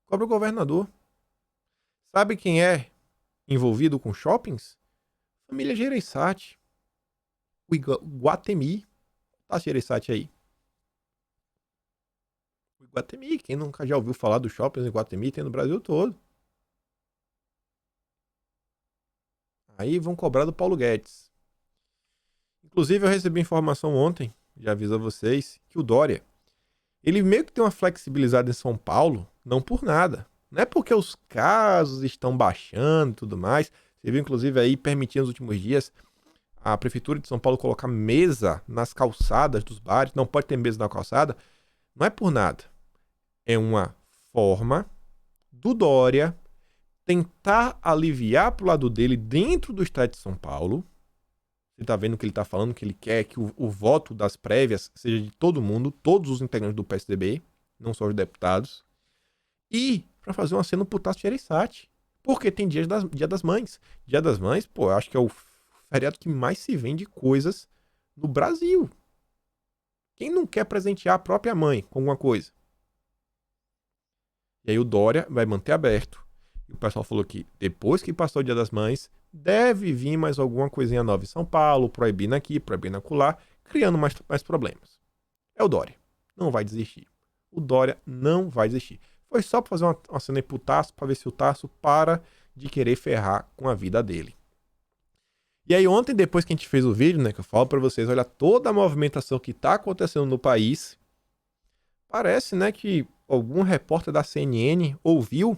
Cobra o governador. Sabe quem é envolvido com shoppings? Família Gereissati. O Iguatemi. Tá, Gereissati aí. O Iguatemi, quem nunca já ouviu falar dos shoppings do Iguatemi, tem no Brasil todo. Aí vão cobrar do Paulo Guedes. Inclusive eu recebi informação ontem, já aviso a vocês, que o Dória, ele meio que tem uma flexibilizada em São Paulo, não por nada. Não é porque os casos estão baixando e tudo mais. Você viu, inclusive, aí permitindo nos últimos dias a Prefeitura de São Paulo colocar mesa nas calçadas dos bares. Não pode ter mesa na calçada. Não é por nada. É uma forma do Dória tentar aliviar pro lado dele dentro do estado de São Paulo. Você tá vendo que ele tá falando que ele quer que o voto das prévias seja de todo mundo, todos os integrantes do PSDB, não só os deputados. E para fazer uma cena pro Tasso Gereissati. Porque tem Dia das Mães. Dia das Mães, pô, eu acho que é o feriado que mais se vende coisas no Brasil. Quem não quer presentear a própria mãe com alguma coisa? E aí o Dória vai manter aberto. E o pessoal falou que depois que passou o Dia das Mães, deve vir mais alguma coisinha nova em São Paulo, proibindo aqui, proibindo acolá, criando mais problemas. É o Dória. Não vai desistir. O Dória não vai desistir. Foi só pra fazer uma cena aí pro Tasso, pra ver se o Tasso para de querer ferrar com a vida dele. E aí ontem, depois que a gente fez o vídeo, né, que eu falo pra vocês, olha toda a movimentação que tá acontecendo no país, parece, né, que algum repórter da CNN ouviu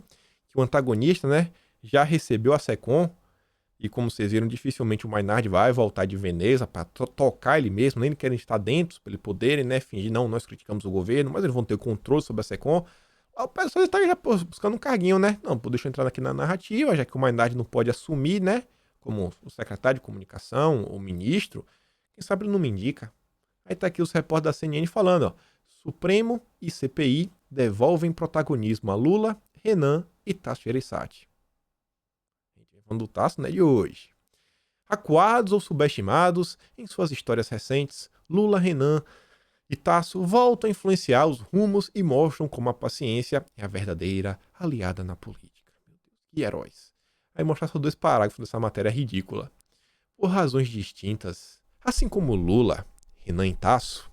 que o antagonista, né, já recebeu a SECOM, e como vocês viram, dificilmente o Maynard vai voltar de Veneza para tocar ele mesmo, nem querem estar dentro para ele poderem, né, fingir, não, nós criticamos o governo, mas eles vão ter controle sobre a SECOM. O pessoal está já buscando um carguinho, né? Não, deixa eu entrar aqui na narrativa, já que o Maynard não pode assumir, né, como o secretário de comunicação, o ministro, quem sabe ele não me indica. Aí tá aqui os repórteres da CNN falando, ó, Supremo e CPI devolvem protagonismo a Lula, Renan e Tasso Gereissati. Falando do Tasso, né, de hoje. Acuados ou subestimados, em suas histórias recentes, Lula, Renan e Tasso voltam a influenciar os rumos e mostram como a paciência é a verdadeira aliada na política. Meu Deus, que heróis. Aí mostrar só 2 parágrafos dessa matéria ridícula. Por razões distintas, assim como Lula, Renan e Tasso,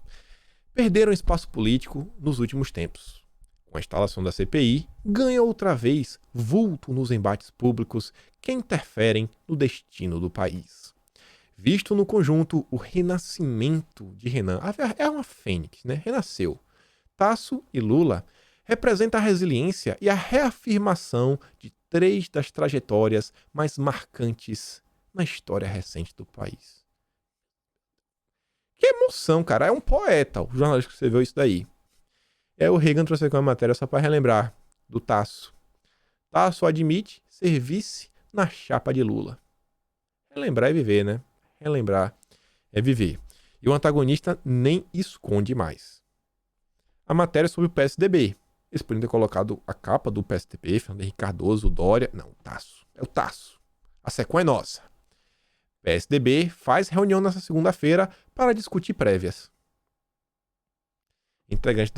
perderam espaço político nos últimos tempos. Com a instalação da CPI, ganha outra vez vulto nos embates públicos que interferem no destino do país. Visto no conjunto, o renascimento de Renan é uma fênix, né? Renasceu. Tasso e Lula representam a resiliência e a reafirmação de 3 das trajetórias mais marcantes na história recente do país. Que emoção, cara. É um poeta, o jornalista que escreveu isso daí. O Reagan trouxe aqui uma matéria só para relembrar do Tasso. Tasso admite ser vice na chapa de Lula. Relembrar é viver, né? Relembrar é viver. E o antagonista nem esconde mais. A matéria é sobre o PSDB. Eles poderiam ter colocado a capa do PSDB, Fernando Henrique Cardoso, o Dória. Não, o Tasso. É o Tasso. A SECOM é nossa. PSDB faz reunião nessa segunda-feira para discutir prévias. Integrantes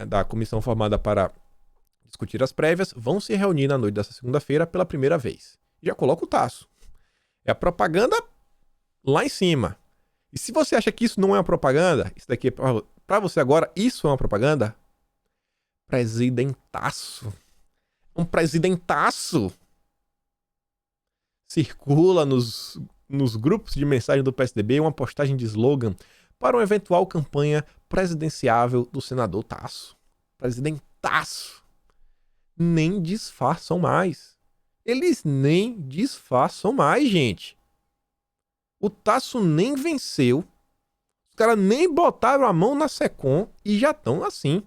da comissão formada para discutir as prévias vão se reunir na noite dessa segunda-feira pela primeira vez. Já coloca o Tasso. É a propaganda lá em cima. E se você acha que isso não é uma propaganda, isso daqui é pra você agora, isso é uma propaganda? Presidentaço. Um presidentaço. Circula nos grupos de mensagem do PSDB uma postagem de slogan para uma eventual campanha presidenciável do senador Tasso. Presidentaço. Nem disfarçam mais. Eles nem disfarçam mais, gente. O Tasso nem venceu. Os caras nem botaram a mão na SECOM e já estão assim.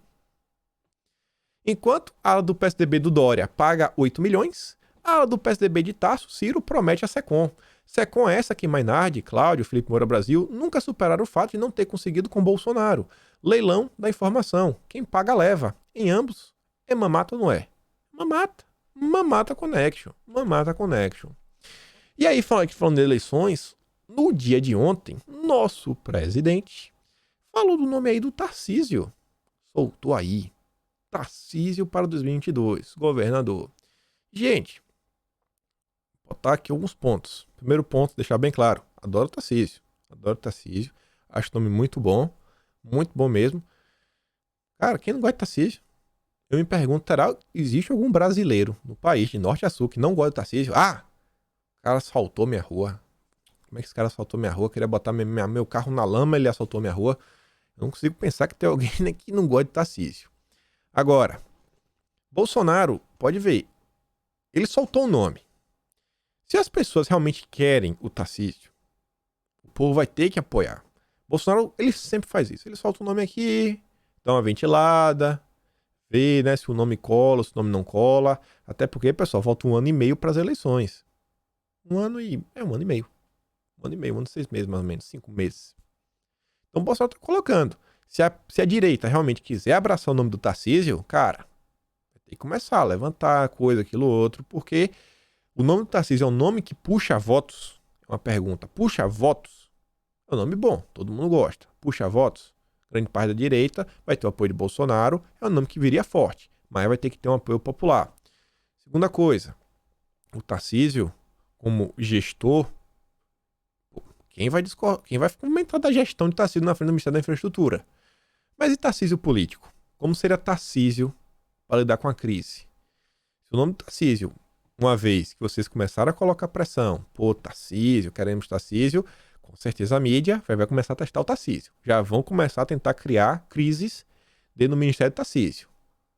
Enquanto a ala do PSDB do Dória paga 8 milhões, a ala do PSDB de Tasso, Ciro, promete a SECOM. SECOM é essa que Maynard, Cláudio, Felipe Moura Brasil nunca superaram o fato de não ter conseguido com Bolsonaro. Leilão da informação. Quem paga leva. Em ambos, é mamata ou não é? Mamata. Mamata Connection. Mamata Connection. E aí, falando de eleições, no dia de ontem, nosso presidente falou do nome aí do Tarcísio. Soltou aí. Tarcísio para 2022. Governador. Gente, vou botar aqui alguns pontos. Primeiro ponto, deixar bem claro. Adoro Tarcísio. Adoro Tarcísio. Acho o nome muito bom. Muito bom mesmo. Cara, quem não gosta de Tarcísio? Eu me pergunto, existe algum brasileiro no país, de norte a sul, que não gosta de Tarcísio? Ah! O cara asfaltou minha rua. Como é que esse cara asfaltou minha rua? Eu queria botar meu carro na lama, ele asfaltou minha rua. Eu não consigo pensar que tem alguém que não gosta de Tarcísio. Agora, Bolsonaro, pode ver, ele soltou o nome. Se as pessoas realmente querem o Tarcísio, o povo vai ter que apoiar. Bolsonaro, ele sempre faz isso. Ele solta o nome aqui, dá uma ventilada, vê, né, se o nome cola, se o nome não cola. Até porque, pessoal, falta 1 ano e meio para as eleições. 1 ano e meio. 1 ano e meio. 1 ano e 6 meses, mais ou menos. 5 meses. Então o Bolsonaro tá colocando. Se a direita realmente quiser abraçar o nome do Tarcísio, cara, vai ter que começar a levantar coisa, aquilo, outro, porque O nome do Tarcísio é um nome que puxa votos? É uma pergunta. Puxa votos? É um nome bom, todo mundo gosta. Puxa votos? Grande parte da direita vai ter o apoio de Bolsonaro. É um nome que viria forte, mas vai ter que ter um apoio popular. Segunda coisa, o Tarcísio, como gestor, quem vai comentar da gestão de Tarcísio na frente do Ministério da Infraestrutura? Mas e Tarcísio político? Como seria Tarcísio para lidar com a crise? Se o nome do Tarcísio, uma vez que vocês começaram a colocar pressão, pô, Tarcísio, queremos Tarcísio, com certeza a mídia vai começar a testar o Tarcísio. Já vão começar a tentar criar crises dentro do Ministério do Tarcísio.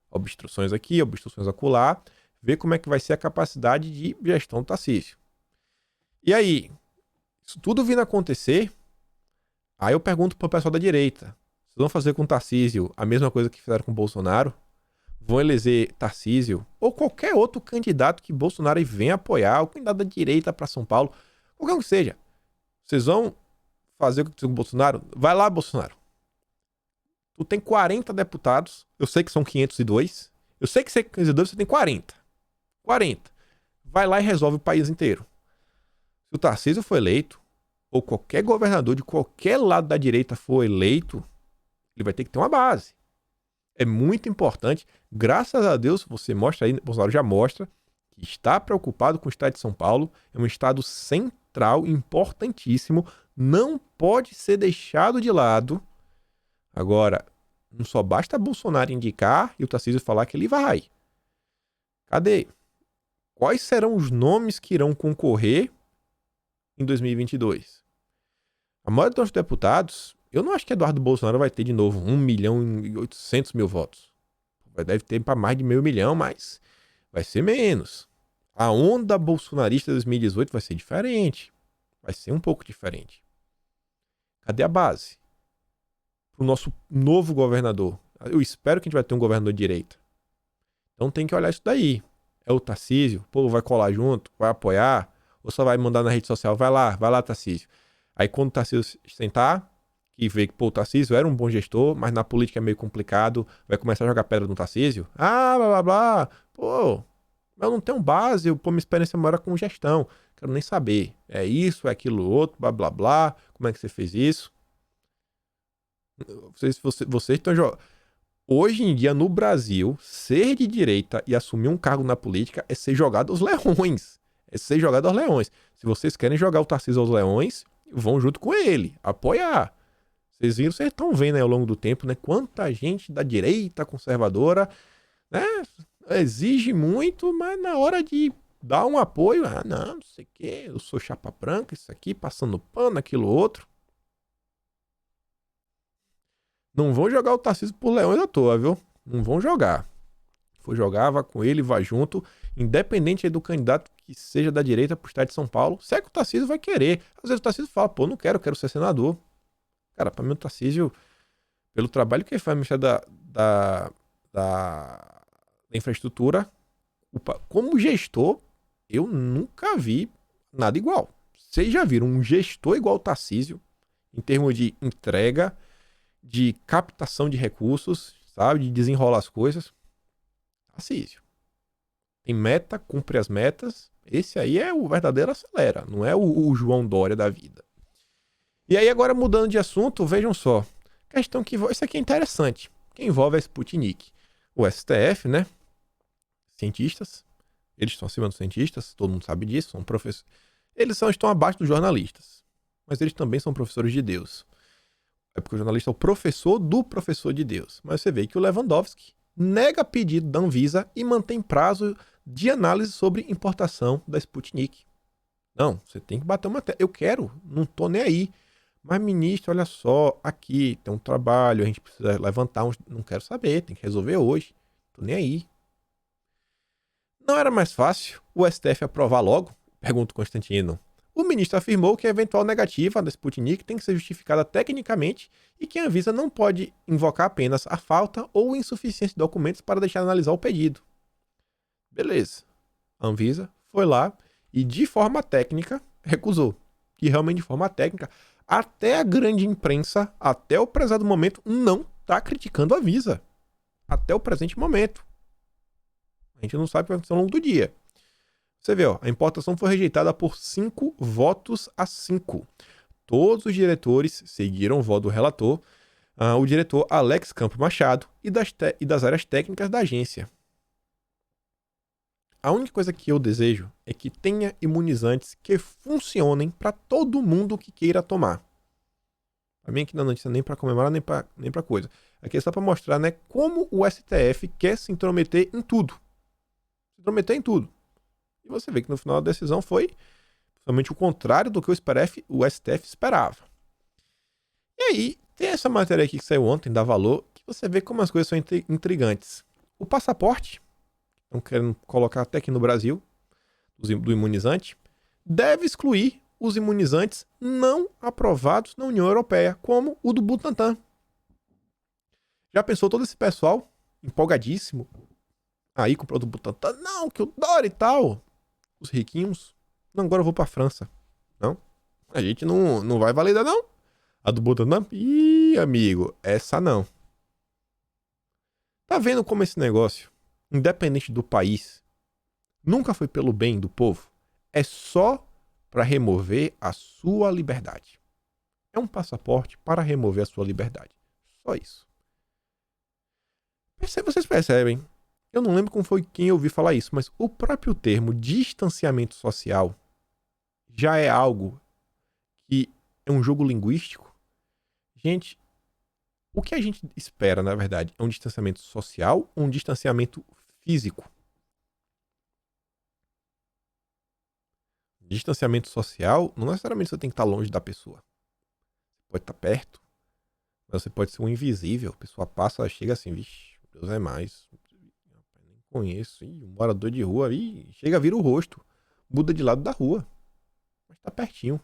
Obstruções aqui, obstruções acolá, ver como é que vai ser a capacidade de gestão do Tarcísio. E aí, isso tudo vindo acontecer, aí eu pergunto para o pessoal da direita, vocês vão fazer com o Tarcísio a mesma coisa que fizeram com o Bolsonaro? Vão eleger Tarcísio ou qualquer outro candidato que Bolsonaro venha apoiar, o candidato da direita para São Paulo, qualquer um que seja. Vocês vão fazer o que com o Bolsonaro? Vai lá, Bolsonaro. Tu tem 40 deputados, eu sei que são 502, eu sei que você é 502, você tem 40. 40. Vai lá e resolve o país inteiro. Se o Tarcísio for eleito, ou qualquer governador de qualquer lado da direita for eleito, ele vai ter que ter uma base. É muito importante. Graças a Deus, você mostra aí, Bolsonaro já mostra que está preocupado com o estado de São Paulo. É um estado central, importantíssimo. Não pode ser deixado de lado. Agora, não só basta Bolsonaro indicar e o Tarcísio falar que ele vai. Cadê? Quais serão os nomes que irão concorrer em 2022? A maioria dos deputados, eu não acho que Eduardo Bolsonaro vai ter de novo 1.800.000 votos. Deve ter para mais de 500 mil, mas vai ser menos. A onda bolsonarista de 2018 vai ser diferente. Vai ser um pouco diferente. Cadê a base? Para o nosso novo governador. Eu espero que a gente vai ter um governador de direita. Então tem que olhar isso daí. É o Tarcísio, pô, vai colar junto, vai apoiar, ou só vai mandar na rede social, vai lá, Tarcísio. Aí quando o Tarcísio sentar, que vê que, pô, o Tarcísio era um bom gestor, mas na política é meio complicado, vai começar a jogar pedra no Tarcísio. Ah, blá, blá, blá. Pô, eu não tenho base, pô, minha experiência maior com gestão. Quero nem saber. É isso, é aquilo outro, blá, blá, blá. Como é que você fez isso? Vocês estão jogando. Hoje em dia, no Brasil, ser de direita e assumir um cargo na política é ser jogado aos leões. É ser jogado aos leões. Se vocês querem jogar o Tarcísio aos leões, vão junto com ele, apoiar. Vocês estão vendo aí ao longo do tempo, né? Quanta gente da direita conservadora, né? Exige muito, mas na hora de dar um apoio, não sei o quê, eu sou chapa branca, isso aqui, passando pano, aquilo outro. Não vão jogar o Tarcísio por leões à toa, viu? Não vão jogar. Se for jogar, vá com ele, vá junto, independente aí do candidato que seja da direita pro estado de São Paulo, se é que o Tarcísio vai querer. Às vezes o Tarcísio fala, pô, não quero, quero ser senador. Cara, pra mim o Tarcísio, pelo trabalho que ele faz no Ministério da Infraestrutura, como gestor, eu nunca vi nada igual. Vocês já viram um gestor igual o Tarcísio, em termos de entrega, de captação de recursos, sabe? De desenrolar as coisas. Tarcísio. Tem meta, cumpre as metas. Esse aí é o verdadeiro acelera, não é o João Dória da vida. E aí agora mudando de assunto, vejam só. Questão que isso aqui é interessante. Que envolve a Sputnik. O STF, né? Cientistas. Eles estão acima dos cientistas, todo mundo sabe disso, são professores. Eles estão abaixo dos jornalistas. Mas eles também são professores de Deus. É porque o jornalista é o professor do professor de Deus. Mas você vê que o Lewandowski nega pedido da Anvisa e mantém prazo de análise sobre importação da Sputnik. Não, você tem que bater uma tela. Eu quero, não tô nem aí. Mas, ministro, olha só, aqui tem um trabalho, a gente precisa levantar uns... Não quero saber, tem que resolver hoje. Tô nem aí. Não era mais fácil o STF aprovar logo? Pergunta o Constantino. O ministro afirmou que a eventual negativa da Sputnik tem que ser justificada tecnicamente e que a Anvisa não pode invocar apenas a falta ou insuficiência de documentos para deixar analisar o pedido. Beleza. A Anvisa foi lá e de forma técnica recusou. E realmente de forma técnica, até a grande imprensa, até o prezado momento, não está criticando a Anvisa. Até o presente momento. A gente não sabe o que vai acontecer ao longo do dia. Você vê, ó, a importação foi rejeitada por 5 votos a 5. Todos os diretores seguiram o voto do relator, o diretor Alex Campo Machado e das áreas técnicas da agência. A única coisa que eu desejo é que tenha imunizantes que funcionem para todo mundo que queira tomar. Pra mim aqui na notícia nem para comemorar, nem para coisa. Aqui é só para mostrar, né, como o STF quer se intrometer em tudo. Se intrometer em tudo. E você vê que no final da decisão foi somente o contrário do que o STF esperava. E aí, tem essa matéria aqui que saiu ontem, da Valor, que você vê como as coisas são intrigantes. O passaporte, estão querendo colocar até aqui no Brasil, do imunizante, deve excluir os imunizantes não aprovados na União Europeia, como o do Butantan. Já pensou todo esse pessoal empolgadíssimo? Aí comprou do Butantan, não, que eu adoro e tal. Os riquinhos, não, agora eu vou pra França. Não, a gente não vai validar não. A do Butantan, ih, amigo, essa não. Tá vendo como esse negócio, independente do país, nunca foi pelo bem do povo? É só para remover a sua liberdade. É um passaporte para remover a sua liberdade. Só isso. Vocês percebem? Eu não lembro como foi quem eu ouvi falar isso, mas o próprio termo distanciamento social já é algo que é um jogo linguístico. Gente, o que a gente espera, na verdade, é um distanciamento social ou um distanciamento físico? Distanciamento social, não necessariamente você tem que estar longe da pessoa. Você pode estar perto, mas você pode ser um invisível. A pessoa passa, chega assim, vixe, Deus é mais. Nem conheço, um morador de rua, chega, vira o rosto, muda de lado da rua, mas tá pertinho.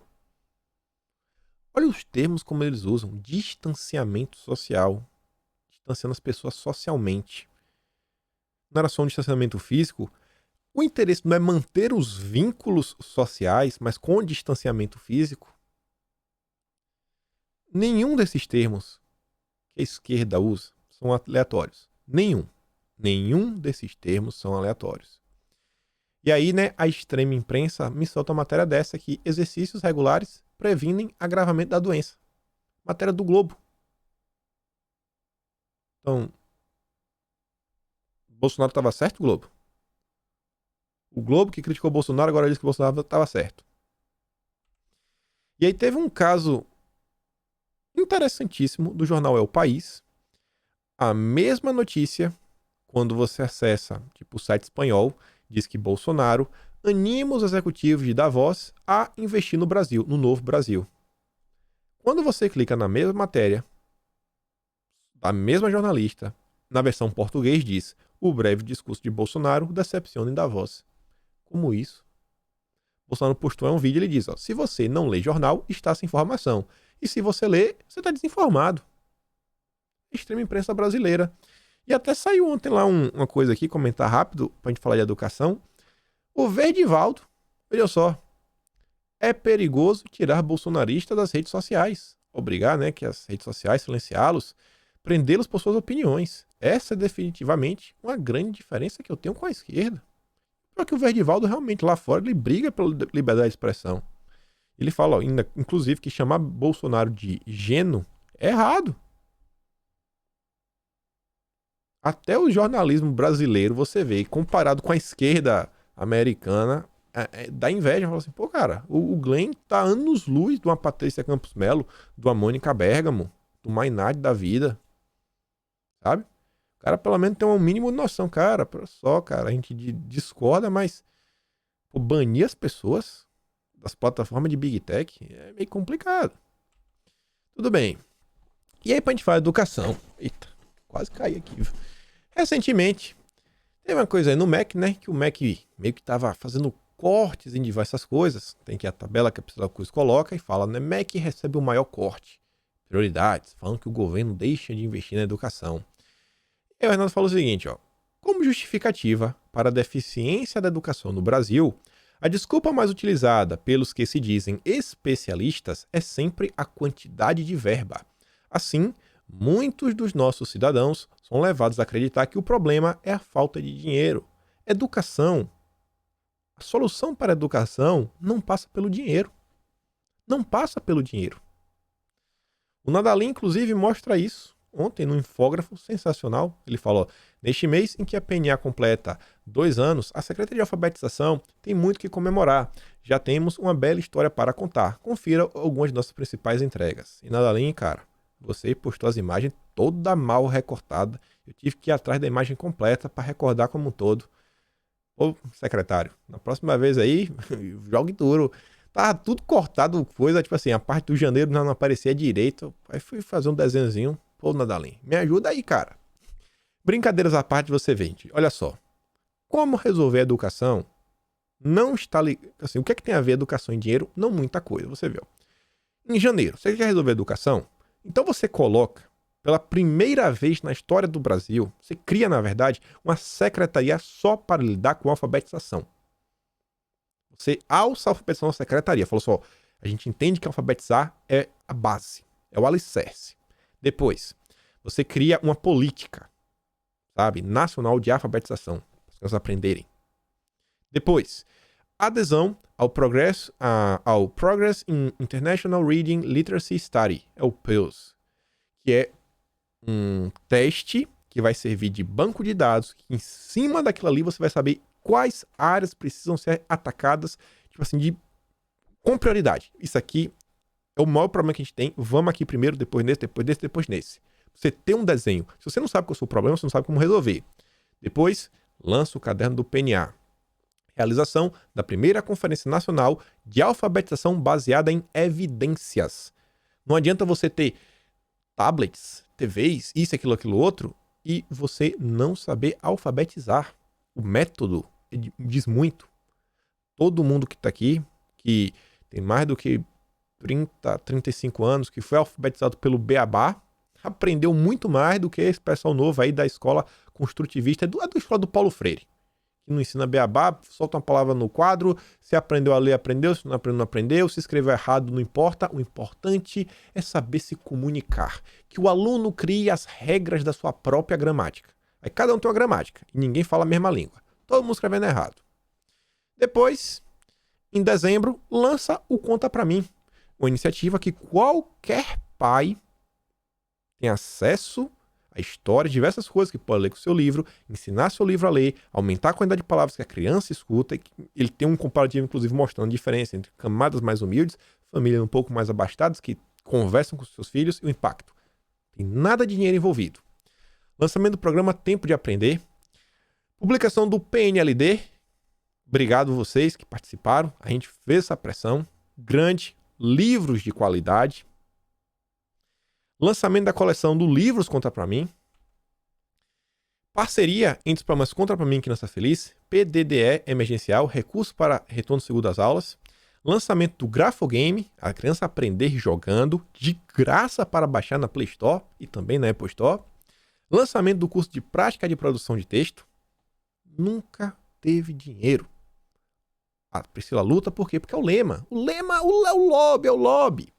Olha os termos como eles usam, distanciamento social, distanciando as pessoas socialmente. Não era só um distanciamento físico. O interesse não é manter os vínculos sociais, mas com o distanciamento físico. Nenhum desses termos que a esquerda usa são aleatórios. Nenhum desses termos são aleatórios. E aí, né, a extrema imprensa me solta uma matéria dessa que exercícios regulares previnem agravamento da doença. Matéria do Globo. Então, Bolsonaro estava certo, Globo? O Globo que criticou o Bolsonaro agora diz que o Bolsonaro estava certo. E aí teve um caso interessantíssimo do jornal É o País. A mesma notícia, quando você acessa tipo o site espanhol, diz que Bolsonaro anima os executivos de Davos a investir no Brasil, no novo Brasil. Quando você clica na mesma matéria, da mesma jornalista, na versão português diz: o breve discurso de Bolsonaro decepciona em Davos. Como isso? Bolsonaro postou um vídeo e ele diz: ó, se você não lê jornal, está sem informação. E se você lê, você está desinformado. Extrema imprensa brasileira. E até saiu ontem lá uma coisa aqui, comentar rápido, pra gente falar de educação. O Verdivaldo, olha só, é perigoso tirar bolsonarista das redes sociais. Obrigar, né, que as redes sociais, silenciá-los, prendê-los por suas opiniões. Essa é definitivamente uma grande diferença que eu tenho com a esquerda. Porque o Verdivaldo realmente lá fora, ele briga pela liberdade de expressão. Ele fala, ó, inclusive, que chamar Bolsonaro de gênio é errado. Até o jornalismo brasileiro, você vê, comparado com a esquerda americana, dá inveja. Fala assim, pô, cara, o Glenn tá anos-luz de uma Patrícia Campos Melo, de uma Mônica Bergamo, do Mainardi da vida. Sabe? O cara pelo menos tem um mínimo de noção. Cara, só, cara, a gente discorda, mas pô, banir as pessoas das plataformas de Big Tech é meio complicado. Tudo bem. E aí, pra gente falar de educação. Eita, quase caí aqui. Recentemente, teve uma coisa aí no MEC, né? Que o MEC meio que tava fazendo cortes em diversas coisas. Tem que a tabela que a pessoa coloca e fala, né? MEC recebe o maior corte. Prioridades, falando que o governo deixa de investir na educação. E o Renato falou o seguinte, ó. Como justificativa para a deficiência da educação no Brasil, a desculpa mais utilizada pelos que se dizem especialistas é sempre a quantidade de verba. Assim, muitos dos nossos cidadãos são levados a acreditar que o problema é a falta de dinheiro. Educação A solução para a educação não passa pelo dinheiro. Não passa pelo dinheiro. O Nadalim, inclusive, mostra isso ontem num infógrafo sensacional. Ele falou: neste mês em que a PNA completa 2 anos, a Secretaria de Alfabetização tem muito que comemorar. Já temos uma bela história para contar. Confira algumas de nossas principais entregas. E Nadalim, cara, você postou as imagens toda mal recortada. Eu tive que ir atrás da imagem completa para recordar como um todo. Ô, secretário, na próxima vez aí, jogue duro. Tava tudo cortado, coisa, tipo assim, a parte do janeiro não aparecia direito. Aí fui fazer um desenhozinho. Pô, Nadalim, me ajuda aí, cara. Brincadeiras à parte, você vende. Olha só. Como resolver a educação não está assim, o que é que tem a ver educação e dinheiro? Não muita coisa, você viu. Em janeiro, você quer resolver a educação? Então você coloca, pela primeira vez na história do Brasil, você cria, na verdade, uma secretaria só para lidar com a alfabetização. Você alça a alfabetização da secretaria. Falou só, a gente entende que alfabetizar é a base, é o alicerce. Depois, você cria uma política, sabe, nacional de alfabetização, para as crianças aprenderem. Depois, adesão ao Progress in International Reading Literacy Study, é o PILS, que é um teste que vai servir de banco de dados, que em cima daquilo ali você vai saber quais áreas precisam ser atacadas, tipo assim, com prioridade. Isso aqui é o maior problema que a gente tem. Vamos aqui primeiro, depois nesse, depois desse, depois nesse. Você tem um desenho. Se você não sabe qual é o seu problema, você não sabe como resolver. Depois, lança o caderno do PNA. Realização da primeira Conferência Nacional de Alfabetização baseada em evidências. Não adianta você ter tablets, TVs, isso, aquilo, aquilo outro, e você não saber alfabetizar. O método diz muito. Todo mundo que está aqui, que tem mais do que 30, 35 anos, que foi alfabetizado pelo Beabá, aprendeu muito mais do que esse pessoal novo aí da escola construtivista, da escola do Paulo Freire, que não ensina Beabá, solta uma palavra no quadro, se aprendeu a ler, aprendeu, se não aprendeu, não aprendeu, se escreveu errado, não importa, o importante é saber se comunicar, que o aluno crie as regras da sua própria gramática. Aí cada um tem uma gramática, e ninguém fala a mesma língua, todo mundo escrevendo errado. Depois, em dezembro, lança o Conta Pra Mim, uma iniciativa que qualquer pai tem acesso à história, diversas coisas que pode ler com o seu livro, ensinar seu livro a ler, aumentar a quantidade de palavras que a criança escuta. Ele tem um comparativo, inclusive, mostrando a diferença entre camadas mais humildes, famílias um pouco mais abastadas, que conversam com seus filhos, e o impacto. Tem nada de dinheiro envolvido. Lançamento do programa Tempo de Aprender. Publicação do PNLD. Obrigado vocês que participaram. A gente fez essa pressão grande. Livros de qualidade. Lançamento da coleção do Livros Conta Pra Mim. Parceria entre os programas Conta Pra Mim e Criança Feliz. PDDE emergencial, recurso para retorno seguro das aulas. Lançamento do Grafogame, a criança aprender jogando, de graça para baixar na Play Store e também na Apple Store. Lançamento do curso de prática de produção de texto. Nunca teve dinheiro. A Priscila luta por quê? Porque é o lema. O lema, é o lobby.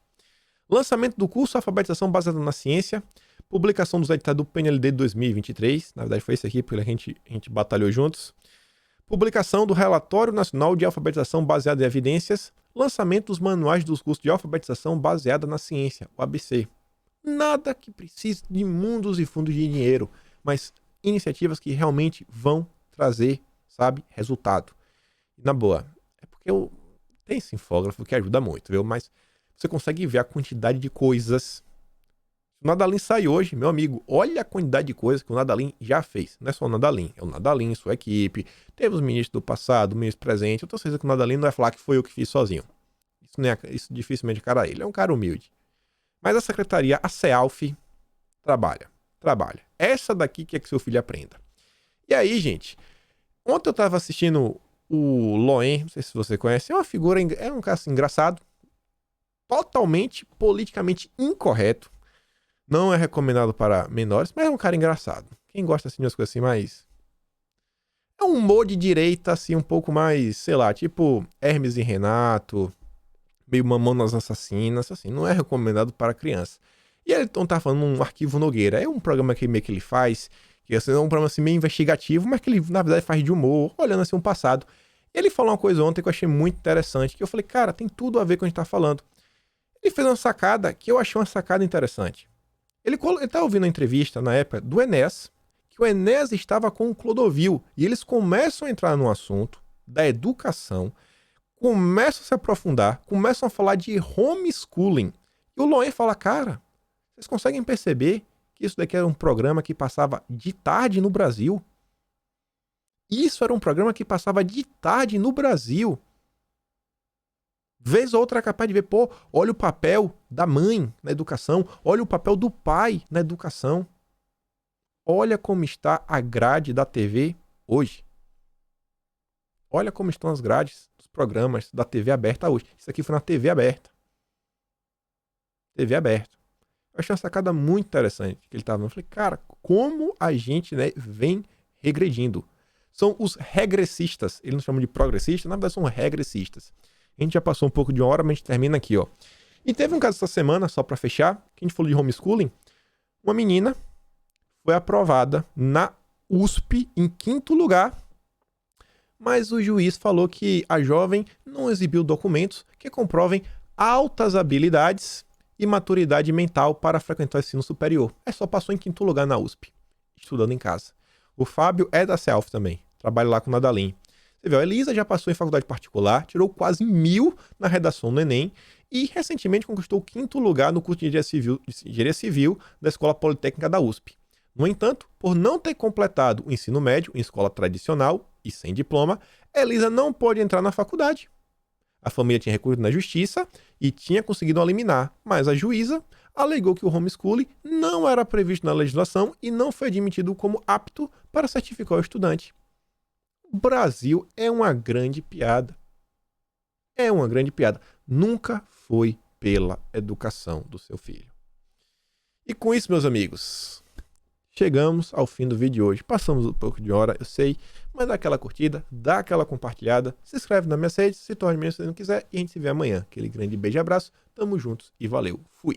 Lançamento do curso Alfabetização Baseada na Ciência. Publicação dos editados do PNLD de 2023. Na verdade foi esse aqui, porque a gente batalhou juntos. Publicação do Relatório Nacional de Alfabetização Baseada em Evidências. Lançamento dos manuais dos cursos de alfabetização baseada na ciência, o ABC. Nada que precise de mundos e fundos de dinheiro, mas iniciativas que realmente vão trazer, sabe, resultado. E na boa, é porque tem esse infógrafo que ajuda muito, viu? Mas você consegue ver a quantidade de coisas. O Nadalim sai hoje, meu amigo, olha a quantidade de coisas que o Nadalim já fez. Não é só o Nadalim, é o Nadalim, sua equipe. Teve os ministros do passado, o ministro presente. Eu tenho certeza que o Nadalim não vai falar que foi eu que fiz sozinho. Isso dificilmente é cara ele. É um cara humilde. Mas a secretaria, a CEALF, trabalha. Essa daqui que é que seu filho aprenda. E aí, gente, ontem eu tava assistindo o Loen, não sei se você conhece, é uma figura, é um cara assim, engraçado, totalmente politicamente incorreto. Não é recomendado para menores, mas é um cara engraçado. Quem gosta assim de umas coisas assim mais... É um humor de direita, assim, um pouco mais, sei lá, tipo Hermes e Renato, meio Mamonas Assassinas, assim, não é recomendado para criança. E ele então tá falando um Arquivo Nogueira. É um programa que meio que ele faz, que assim, é um programa assim, meio investigativo, mas que ele, na verdade, faz de humor, olhando assim um passado. Ele falou uma coisa ontem que eu achei muito interessante, que eu falei, cara, tem tudo a ver com o que a gente tá falando. Ele fez uma sacada que eu achei uma sacada interessante. Ele tá ouvindo a entrevista na época do Enéas, que o Enéas estava com o Clodovil, e eles começam a entrar no assunto da educação, começam a se aprofundar, começam a falar de homeschooling. E o Loen fala, cara, vocês conseguem perceber que isso daqui era um programa que passava de tarde no Brasil? Isso era um programa que passava de tarde no Brasil. Vez ou outra é capaz de ver, pô, olha o papel da mãe na educação, olha o papel do pai na educação. Olha como está a grade da TV hoje. Olha como estão as grades dos programas da TV aberta hoje. Isso aqui foi na TV aberta. TV aberta. Eu achei uma sacada muito interessante que ele estava. Eu falei, cara, como a gente, né, vem regredindo. São os regressistas. Eles não chamam de progressistas, na verdade são regressistas. A gente já passou um pouco de uma hora, mas a gente termina aqui, ó. E teve um caso essa semana, só para fechar, que a gente falou de homeschooling. Uma menina foi aprovada na USP em 5º lugar, mas o juiz falou que a jovem não exibiu documentos que comprovem altas habilidades e maturidade mental para frequentar o ensino superior. Só passou em 5º lugar na USP, estudando em casa. O Fábio é da Self também, trabalha lá com o Nadalim. Você vê, a Elisa já passou em faculdade particular, tirou quase 1000 na redação do Enem e recentemente conquistou o 5º lugar no curso de Engenharia Civil da Escola Politécnica da USP. No entanto, por não ter completado o ensino médio em escola tradicional e sem diploma, Elisa não pôde entrar na faculdade. A família tinha recorrido na justiça e tinha conseguido uma liminar, mas a juíza alegou que o homeschooling não era previsto na legislação e não foi admitido como apto para certificar o estudante. O Brasil é uma grande piada. É uma grande piada. Nunca foi pela educação do seu filho. E com isso, meus amigos, chegamos ao fim do vídeo de hoje. Passamos um pouco de hora, eu sei, mas dá aquela curtida, dá aquela compartilhada, se inscreve na minha rede, se torne membro se não quiser e a gente se vê amanhã. Aquele grande beijo e abraço, tamo juntos e valeu, fui!